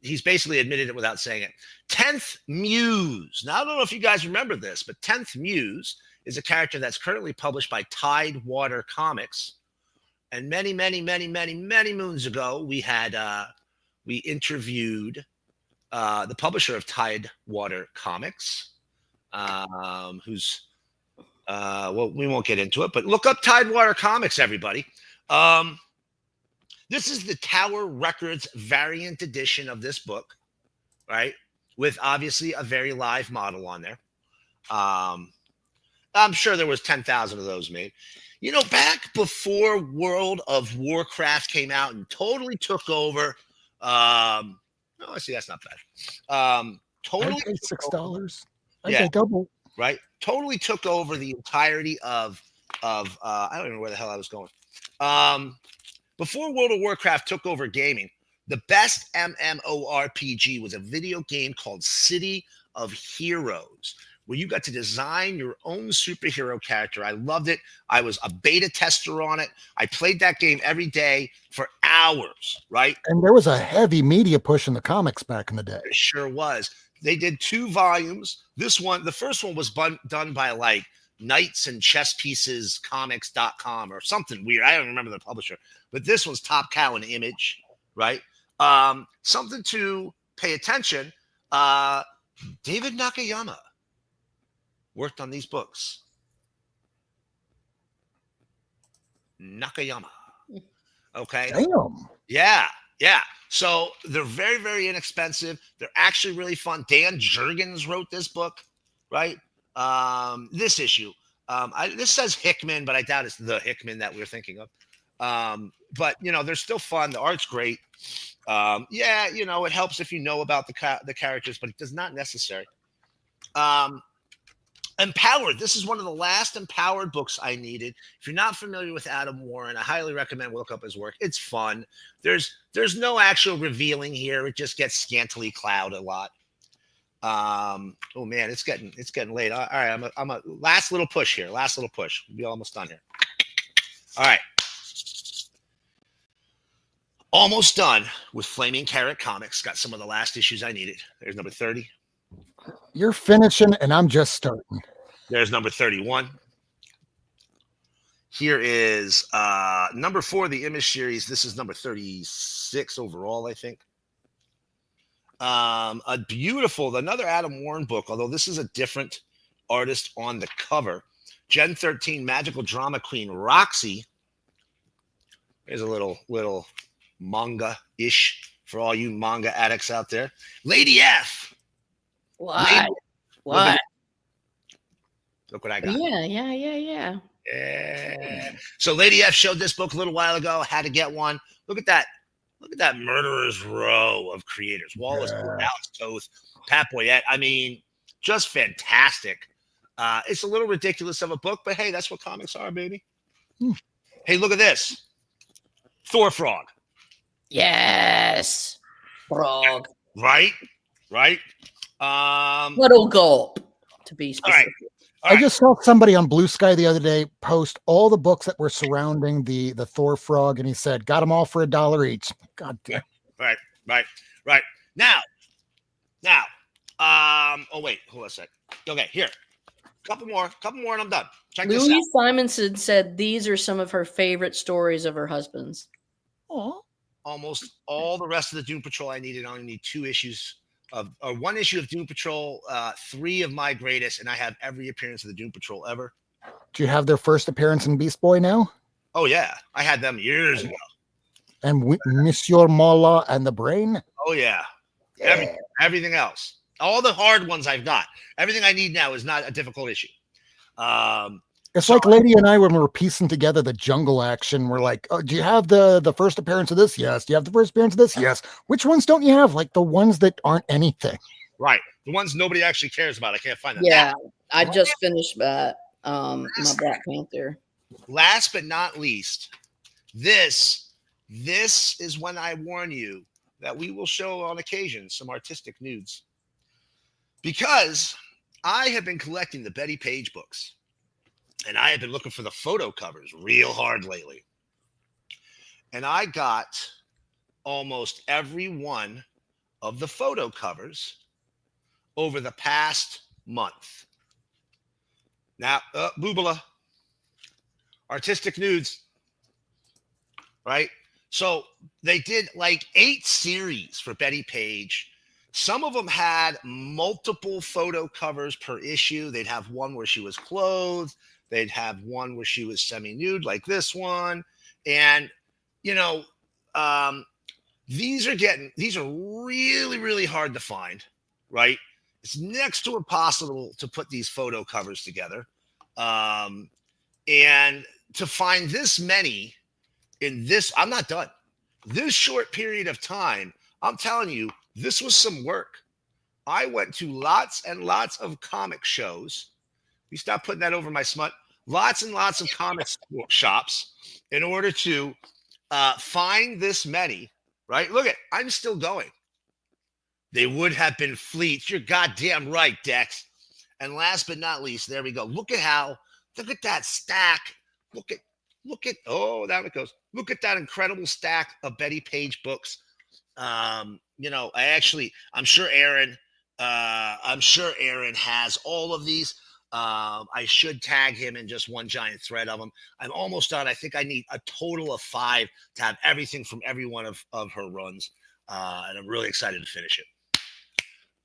he's basically admitted it without saying it. 10th Muse. Now, I don't know if you guys remember this, but 10th Muse is a character that's currently published by Tidewater Comics. And many moons ago, we had we interviewed the publisher of Tidewater Comics, who's well, we won't get into it, but look up Tidewater Comics, everybody. This is the Tower Records variant edition of this book, right? With obviously a very live model on there. I'm sure there was 10,000 of those made. You know, back before World of Warcraft came out and totally took over. Oh, I see. That's not bad. Totally I pay $6. Yeah. I double. Right. Totally took over the entirety of I don't even know where the hell I was going. Before World of Warcraft took over gaming, the best MMORPG was a video game called City of Heroes, where you got to design your own superhero character. I loved it. I was a beta tester on it. I played that game every day for hours, right? And there was a heavy media push in the comics back in the day. It sure was. They did 2 volumes. This one, the first one was done by like Knights and Chess Pieces Comics.com or something weird. I don't remember the publisher, but this one's Top Cow and Image, right? Something to pay attention. David Nakayama worked on these books. Nakayama. Okay. Damn. Yeah. Yeah. So they're very, very inexpensive. They're actually really fun. Dan Jurgens wrote this book, right? This issue. This says Hickman, but I doubt it's the Hickman that we're thinking of. But, you know, they're still fun. The art's great. Yeah, you know, it helps if you know about the characters, but it does not necessary. Empowered. This is one of the last Empowered books I needed. If you're not familiar with Adam Warren, I highly recommend look up his work. It's fun. There's no actual revealing here. It just gets scantily clad a lot. Oh man, it's getting late. All right, I'm a last little push here. Last little push. We'll be almost done here. All right. Almost done with Flaming Carrot Comics. Got some of the last issues I needed. There's number 30. You're finishing and I'm just starting. There's number 31. Here is number 4 of the Image series. This is number 36 overall, I think. A beautiful, another Adam Warren book, although this is a different artist on the cover. Gen 13 magical drama queen Roxy. There's a little manga-ish for all you manga addicts out there. Lady F. What? What? Look what I got. Yeah. Yeah. So Lady F showed this book a little while ago. Had to get one. Look at that. Look at that murderer's row of creators. Wallace, Alex Toth, Pat Boyette. I mean, just fantastic. It's a little ridiculous of a book, but hey, that's what comics are, baby. Hey, look at this. Thor Frog. Yes. Frog. Right? Little gulp, to be specific. All right. I just saw somebody on Blue Sky the other day post all the books that were surrounding the Thor Frog, and he said, got them all for $1 each. God damn. Right. Now. Oh wait, hold on a sec. Okay, here. Couple more, and I'm done. Check this out. Louise Simonson said these are some of her favorite stories of her husband's. Oh, Almost all the rest of the Doom Patrol I needed. I only need 2 issues or 1 issue of Doom Patrol, 3 of my greatest, and I have every appearance of the Doom Patrol ever. do you have their first appearance in Beast Boy now? Oh yeah, I had them years ago. And Monsieur Mala and the Brain? Oh yeah. Everything else. All the hard ones I've got. Everything I need now is not a difficult issue. It's like Lady and I, when we were piecing together the Jungle Action, we're like, oh, do you have the first appearance of this? Yes. Do you have the first appearance of this? Yes. Which ones don't you have? Like the ones that aren't anything. Right. The ones nobody actually cares about. I can't find them. Yeah, I just finished my Black Panther. Last but not least, this is when I warn you that we will show on occasion some artistic nudes. Because I have been collecting the Betty Page books. And I have been looking for the photo covers real hard lately. And I got almost every one of the photo covers over the past month. Now, Boobala, artistic nudes, right? So they did like 8 series for Betty Page. Some of them had multiple photo covers per issue. They'd have one where she was clothed. They'd have one where she was semi-nude, like this one. And, you know, these are really, really hard to find, right? It's next to impossible to put these photo covers together. And to find this many in this, I'm not done. This short period of time, I'm telling you, this was some work. I went to lots and lots of comic shows. We stopped putting that over my smut. Lots and lots of comic shops in order to find this many, right? Look at, I'm still going. They would have been fleets. You're goddamn right, Dex. And last but not least, there we go. Look at that stack. Look at, oh, down it goes. Look at that incredible stack of Betty Page books. I'm sure Aaron has all of these. I should tag him in just one giant thread of them. I'm almost done. I think I need a total of 5 to have everything from every one of her runs. And I'm really excited to finish it.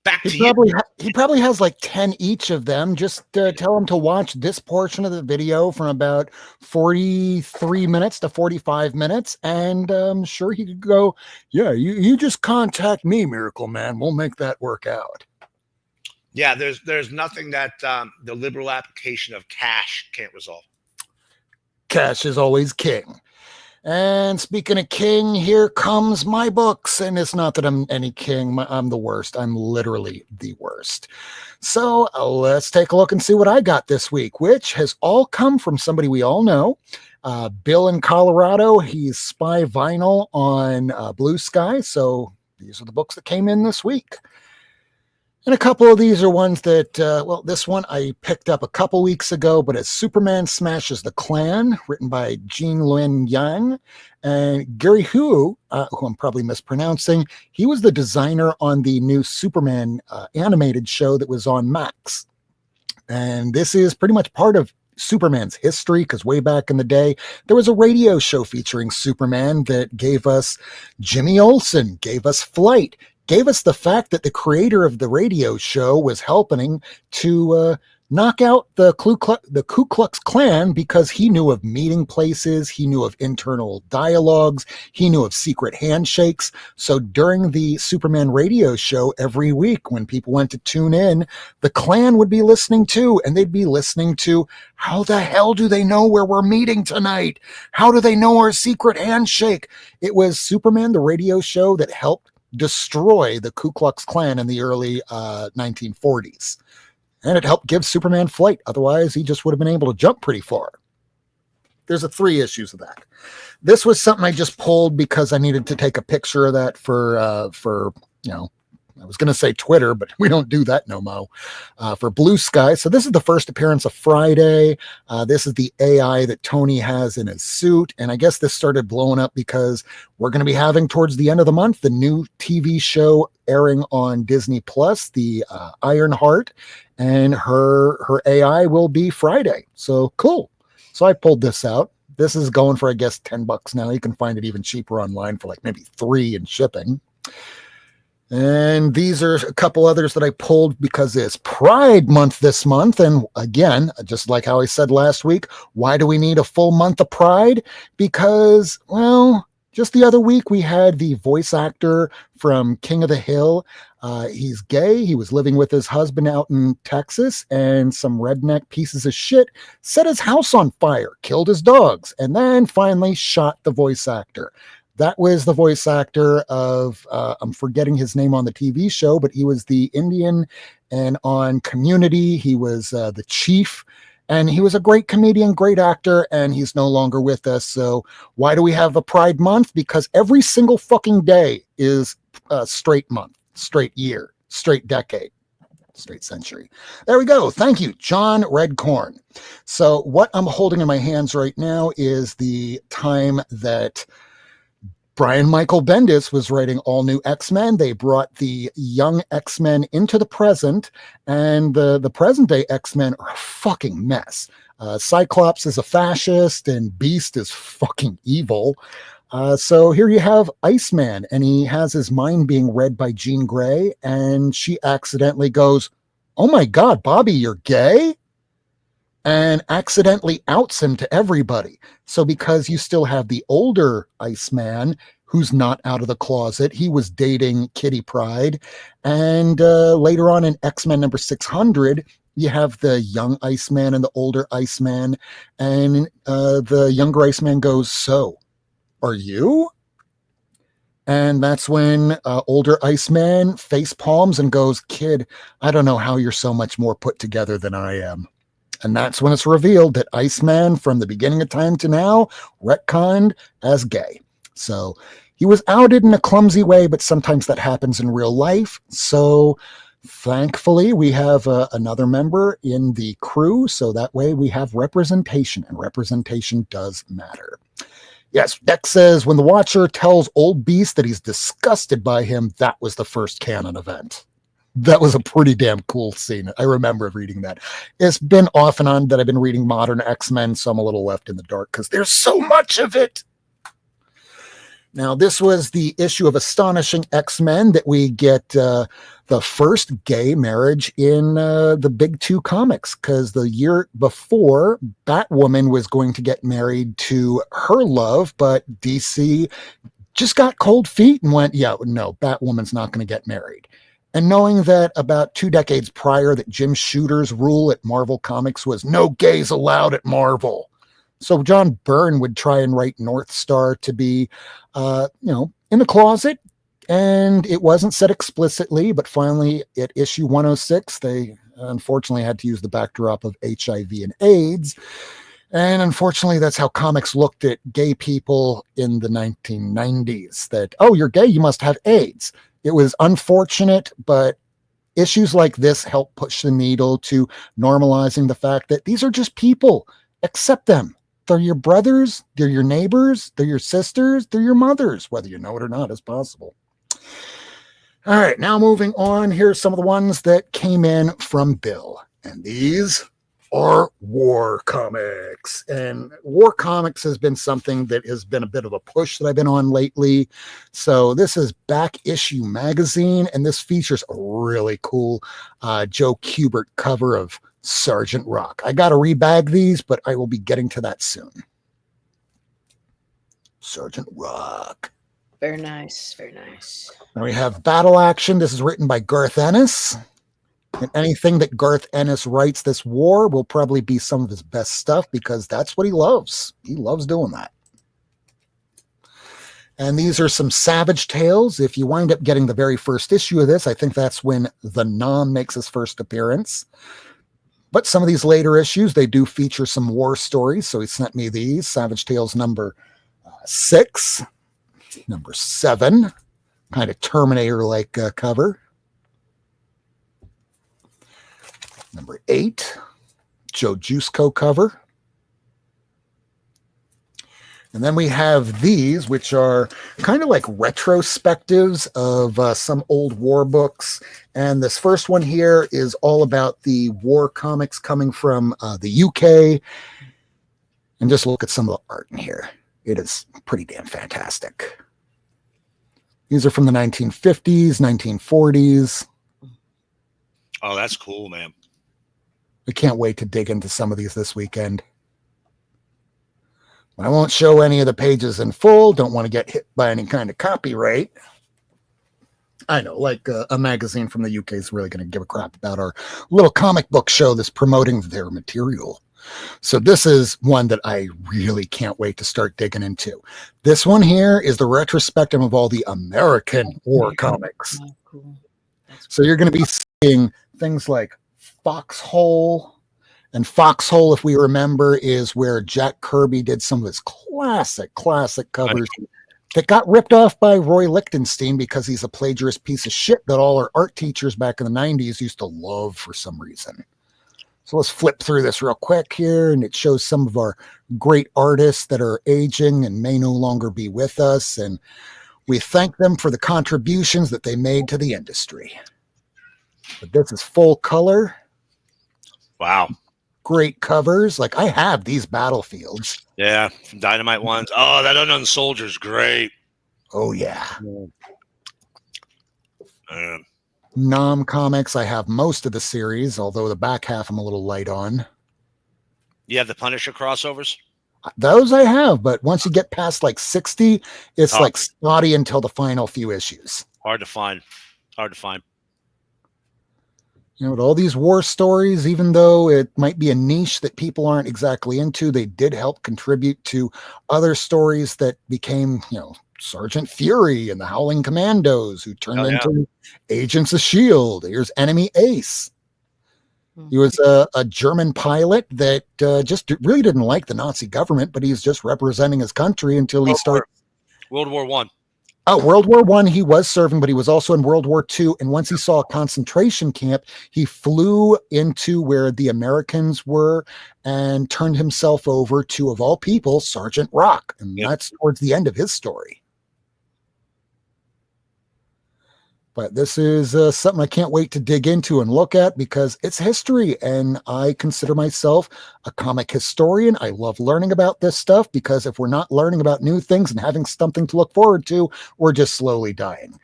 Back to you. He probably has like 10 each of them. Just tell him to watch this portion of the video from about 43 minutes to 45 minutes. And I'm sure he could go, yeah, you just contact me, Miracleman. We'll make that work out. Yeah, there's nothing that the liberal application of cash can't resolve. Cash is always king. And speaking of king, here comes my books. And it's not that I'm any king. I'm the worst. I'm literally the worst. So let's take a look and see what I got this week, which has all come from somebody we all know. Bill in Colorado. He's Spy Vinyl on Blue Sky. So these are the books that came in this week. And a couple of these are ones that, this one I picked up a couple weeks ago, but it's Superman Smashes the Klan, written by Jean Luen Yang. And Gary Hu, who I'm probably mispronouncing, he was the designer on the new Superman animated show that was on Max. And this is pretty much part of Superman's history, because way back in the day, there was a radio show featuring Superman that gave us Jimmy Olsen, gave us Flight, gave us the fact that the creator of the radio show was helping to knock out the Ku Klux Klan because he knew of meeting places, he knew of internal dialogues, he knew of secret handshakes. So during the Superman radio show every week when people went to tune in, the Klan would be listening too, and they'd be listening to, how the hell do they know where we're meeting tonight? How do they know our secret handshake? It was Superman, the radio show, that helped destroy the Ku Klux Klan in the early 1940s. And it helped give Superman flight. Otherwise, he just would have been able to jump pretty far. There's 3 issues of that. This was something I just pulled because I needed to take a picture of that for I was going to say Twitter, but we don't do that no mo. For Blue Sky. So this is the first appearance of Friday. This is the AI that Tony has in his suit. And I guess this started blowing up because we're going to be having towards the end of the month the new TV show airing on Disney Plus, the Ironheart, and her AI will be Friday. So cool. So I pulled this out. This is going for, I guess, $10 now. You can find it even cheaper online for like maybe $3 in shipping. And these are a couple others that I pulled because it's Pride Month this month. And again, just like how I said last week, why do we need a full month of Pride? Because, well, just the other week we had the voice actor from King of the Hill. He's gay. He was living with his husband out in Texas, and some redneck pieces of shit set his house on fire, killed his dogs, and then finally shot the voice actor. That was the voice actor of, I'm forgetting his name on the TV show, but he was the Indian, and on Community, he was the chief, and he was a great comedian, great actor, and he's no longer with us. So why do we have a Pride Month? Because every single fucking day is a straight month, straight year, straight decade, straight century. There we go. Thank you, John Redcorn. So what I'm holding in my hands right now is the time that Brian Michael Bendis was writing all new X-Men. They brought the young X-Men into the present, and the present day X-Men are a fucking mess. Cyclops is a fascist, and Beast is fucking evil. So here you have Iceman, and he has his mind being read by Jean Grey, and she accidentally goes, "Oh my God, Bobby, you're gay?" And accidentally outs him to everybody. So because you still have the older Iceman who's not out of the closet. He was dating Kitty Pryde. And later on in X-Men number 600, you have the young Iceman and the older Iceman. And the younger Iceman goes, "So, are you?" And that's when older Iceman face palms and goes, "Kid, I don't know how you're so much more put together than I am." And that's when it's revealed that Iceman, from the beginning of time to now, retconned as gay. So he was outed in a clumsy way, but sometimes that happens in real life. So thankfully, we have another member in the crew. So that way we have representation, and representation does matter. Yes, Dex says, when the Watcher tells Old Beast that he's disgusted by him, that was the first canon event. That was a pretty damn cool scene. I remember reading that. It's been off and on that I've been reading modern X-Men, so I'm a little left in the dark because there's so much of it. Now, this was the issue of Astonishing X-Men that we get the first gay marriage in the big two comics, because the year before, Batwoman was going to get married to her love, but DC just got cold feet and went, yeah, no, Batwoman's not going to get married. And knowing that about 2 decades prior that Jim Shooter's rule at Marvel Comics was no gays allowed at Marvel. So John Byrne would try and write North Star to be, in the closet. And it wasn't said explicitly, but finally at issue 106, they unfortunately had to use the backdrop of HIV and AIDS. And unfortunately, that's how comics looked at gay people in the 1990s, that, oh, you're gay, you must have AIDS. It was unfortunate, but issues like this help push the needle to normalizing the fact that these are just people. Accept them. They're your brothers, they're your neighbors, they're your sisters, they're your mothers, whether you know it or not is possible. All right, now moving on, here's some of the ones that came in from Bill. And these are War Comics. And War Comics has been something that has been a bit of a push that I've been on lately. So this is Back Issue Magazine, and this features a really cool Joe Kubert cover of Sergeant Rock. I got to rebag these, but I will be getting to that soon. Sergeant Rock. Very nice. Very nice. Now we have Battle Action. This is written by Garth Ennis. And anything that Garth Ennis writes this war will probably be some of his best stuff, because that's what he loves. He loves doing that. And these are some Savage Tales. If you wind up getting the very first issue of this, I think that's when the Nom makes his first appearance. But some of these later issues, they do feature some war stories. So he sent me these. Savage Tales number 6, number 7, kind of Terminator-like cover. Number 8, Joe Juiceco cover. And then we have these, which are kind of like retrospectives of some old war books. And this first one here is all about the war comics coming from the UK. And just look at some of the art in here. It is pretty damn fantastic. These are from the 1950s, 1940s. Oh, that's cool, man. I can't wait to dig into some of these this weekend. I won't show any of the pages in full. Don't want to get hit by any kind of copyright. I know, like a magazine from the UK is really going to give a crap about our little comic book show that's promoting their material. So this is one that I really can't wait to start digging into. This one here is the retrospective of all the American war comics. Oh, cool. So you're going to be seeing things like Foxhole. And Foxhole, if we remember, is where Jack Kirby did some of his classic covers that got ripped off by Roy Lichtenstein because he's a plagiarist piece of shit that all our art teachers back in the 90s used to love for some reason. So let's flip through this real quick here, and it shows some of our great artists that are aging and may no longer be with us, and we thank them for the contributions that they made to the industry. But this is full color. Wow. Great covers. Like, I have these Battlefields. Yeah, from Dynamite ones. Oh, that Unknown Soldier's great. Oh, yeah. Man. Nom Comics, I have most of the series, although the back half I'm a little light on. You have the Punisher crossovers? Those I have, but once you get past like 60, it's Tough. like spotty until the final few issues. Hard to find. Hard to find. You know, with all these war stories, even though it might be a niche that people aren't exactly into, they did help contribute to other stories that became, you know, Sergeant Fury and the Howling Commandos, who turned into Agents of S.H.I.E.L.D. Here's Enemy Ace. He was a German pilot that just really didn't like the Nazi government, but he's just representing his country until he started. World War One. Oh, World War One, he was serving, but he was also in World War II. And once he saw a concentration camp, he flew into where the Americans were and turned himself over to, of all people, Sergeant Rock. And that's towards the end of his story. But this is something I can't wait to dig into and look at because it's history. And I consider myself a comic historian. I love learning about this stuff because if we're not learning about new things and having something to look forward to, we're just slowly dying.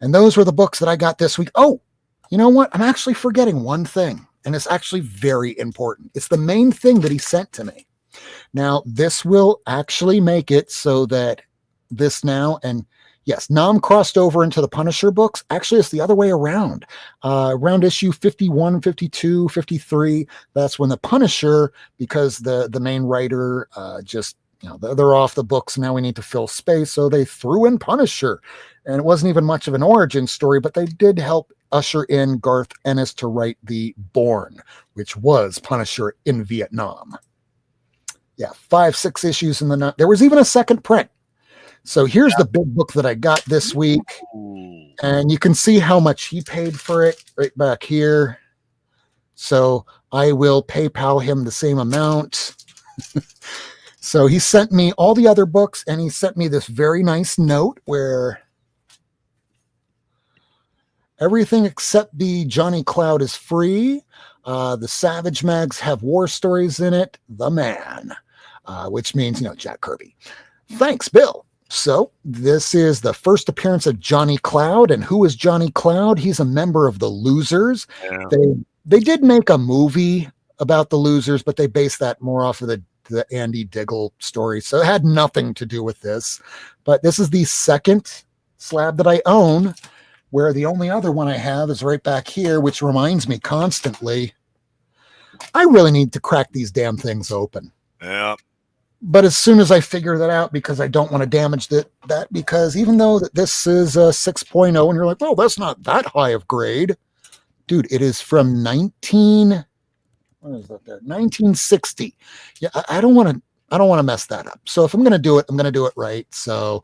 And those were the books that I got this week. Oh, you know what? I'm actually forgetting one thing. And it's actually very important. It's the main thing that he sent to me. Now, this will actually make it so that this now and yes, Nam crossed over into the Punisher books. Actually, it's the other way around. Around issue 51, 52, 53, that's when the Punisher, because the main writer just, you know, they're off the books. Now we need to fill space. So they threw in Punisher. And it wasn't even much of an origin story, but they did help usher in Garth Ennis to write the Born, which was Punisher in Vietnam. Yeah, 5, 6 issues in the... There was even a second print. So here's the big book that I got this week. And you can see how much he paid for it right back here. So I will PayPal him the same amount. So he sent me all the other books and he sent me this very nice note where everything except the Johnny Cloud is free. The Savage Mags have war stories in it. The Man, which means, you know, Jack Kirby. Thanks, Bill. So this is the first appearance of Johnny Cloud. And who is Johnny Cloud? He's a member of the Losers. Yeah. They did make a movie about the Losers, but they based that more off of the Andy Diggle story. So it had nothing to do with this. But this is the second slab that I own, where the only other one I have is right back here, which reminds me constantly, I really need to crack these damn things open. Yeah. But as soon as I figure that out, because I don't want to damage that, because even though this is a 6.0 and you're like, well, that's not that high of grade. Dude, it is from 1960. Yeah, I don't want to mess that up. So if I'm going to do it, I'm going to do it right. So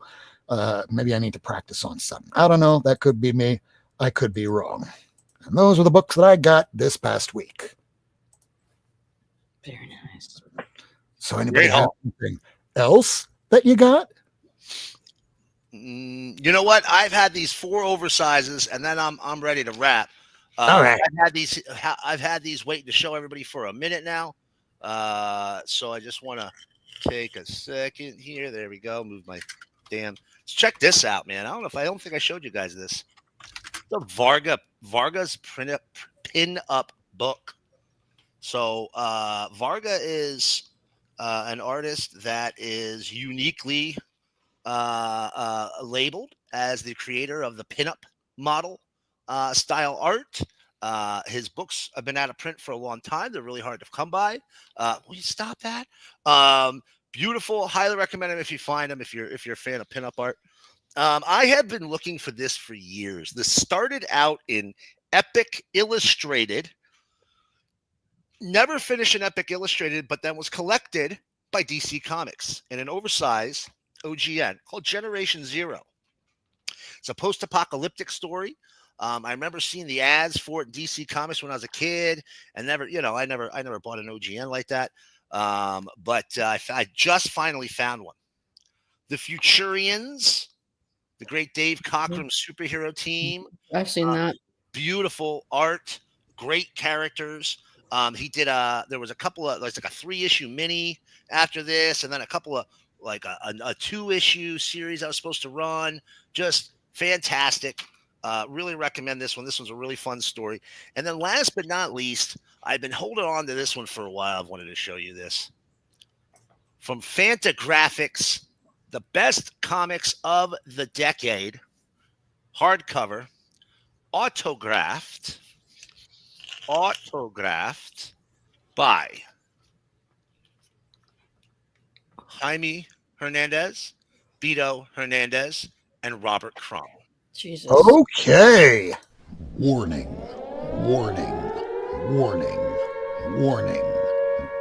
maybe I need to practice on something. I don't know. That could be me. I could be wrong. And those are the books that I got this past week. Very nice. So anybody have anything else that you got? You know what? I've had these 4 oversizes, and then I'm ready to wrap. All right. I've had these waiting to show everybody for a minute now. So I just want to take a second here. There we go. Move my damn. Let's check this out, man. I don't think I showed you guys this. The Varga's pin up book. So Varga is an artist that is uniquely labeled as the creator of the pinup model style art. His books have been out of print for a long time. They're really hard to come by. Will you stop that? Beautiful. Highly recommend them if you find them, if you're a fan of pinup art. I have been looking for this for years. This started out in Epic Illustrated. Never finished an Epic Illustrated, but then was collected by DC Comics in an oversized OGN called Generation Zero. It's a post-apocalyptic story. I remember seeing the ads for it in DC Comics when I was a kid, and I never bought an OGN like that. But I just finally found one. The Futurians, the great Dave Cockrum superhero team. I've seen that. Beautiful art, great characters. He did there was a couple of like a 3-issue mini after this, and then a couple of like a 2-issue series I was supposed to run. Just fantastic. Really recommend this one. This one's a really fun story. And then last but not least, I've been holding on to this one for a while. I've wanted to show you this. from Fantagraphics, the best comics of the decade, hardcover, autographed by Jaime Hernandez, Beto Hernandez, and Robert Crumb. Jesus. Okay. Warning, warning, warning, warning.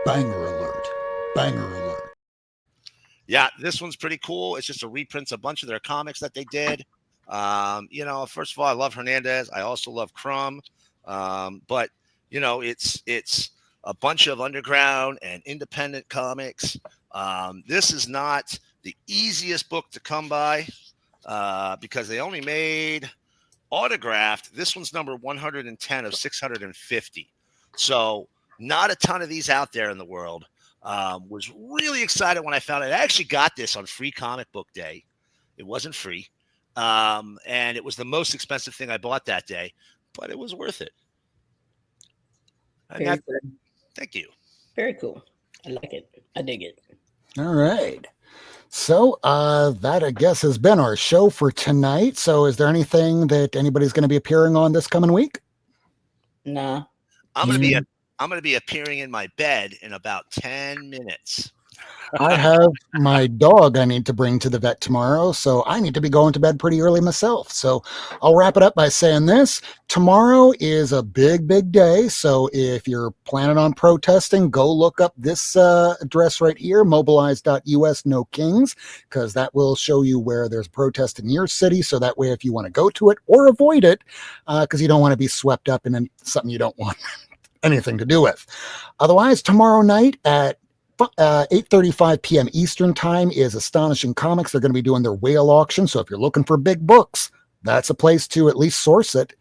Banger alert, banger alert. Yeah, this one's pretty cool. It's just a reprints a bunch of their comics that they did. You know, first of all, I love Hernandez. I also love Crumb. But you know, it's a bunch of underground and independent comics. This is not the easiest book to come by because they only made autographed. This one's number 110 of 650. So not a ton of these out there in the world. Was really excited when I found it. I actually got this on Free Comic Book Day. It wasn't free. And it was the most expensive thing I bought that day, but it was worth it. And Very good. thank you. Very cool. I like it. I dig it. All right. So that, I guess, has been our show for tonight. So is there anything that anybody's going to be appearing on this coming week? Nah. I'm gonna be appearing in my bed in about 10 minutes. I have my dog I need to bring to the vet tomorrow, so I need to be going to bed pretty early myself. So I'll wrap it up by saying this. Tomorrow is a big, big day. So if you're planning on protesting, go look up this address right here, mobilize.us no kings, because that will show you where there's a protest in your city. So that way, if you want to go to it or avoid it, because you don't want to be swept up in something you don't want anything to do with. Otherwise, tomorrow night at 8:35 p.m. Eastern time is Astonishing Comics. They're going to be doing their whale auction. So if you're looking for big books, that's a place to at least source it.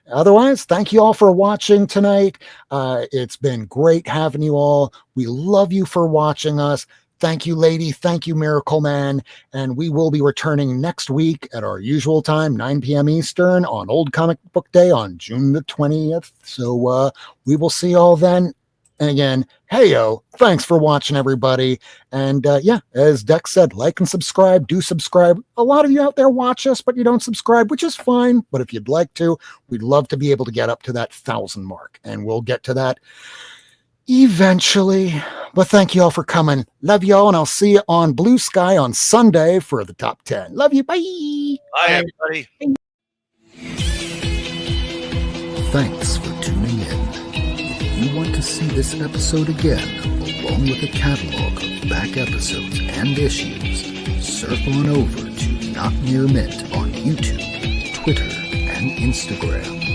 Otherwise, thank you all for watching tonight. It's been great having you all. We love you for watching us. Thank you, lady. Thank you, Miracleman. And we will be returning next week at our usual time, 9 p.m. Eastern on Old Comic Book Day on June the 20th. So we will see you all then. And again, hey-yo, thanks for watching, everybody. And yeah, as Dex said, like and subscribe. Do subscribe. A lot of you out there watch us, but you don't subscribe, which is fine. But if you'd like to, we'd love to be able to get up to that 1,000 mark. And we'll get to that eventually. But thank you all for coming. Love you all, and I'll see you on Blue Sky on Sunday for the top 10. Love you. Bye. Bye, everybody. Thanks for tuning in. If you want to see this episode again, along with a catalog of back episodes and issues, surf on over to Not Near Mint on YouTube, Twitter, and Instagram.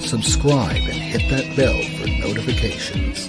Subscribe and hit that bell for notifications.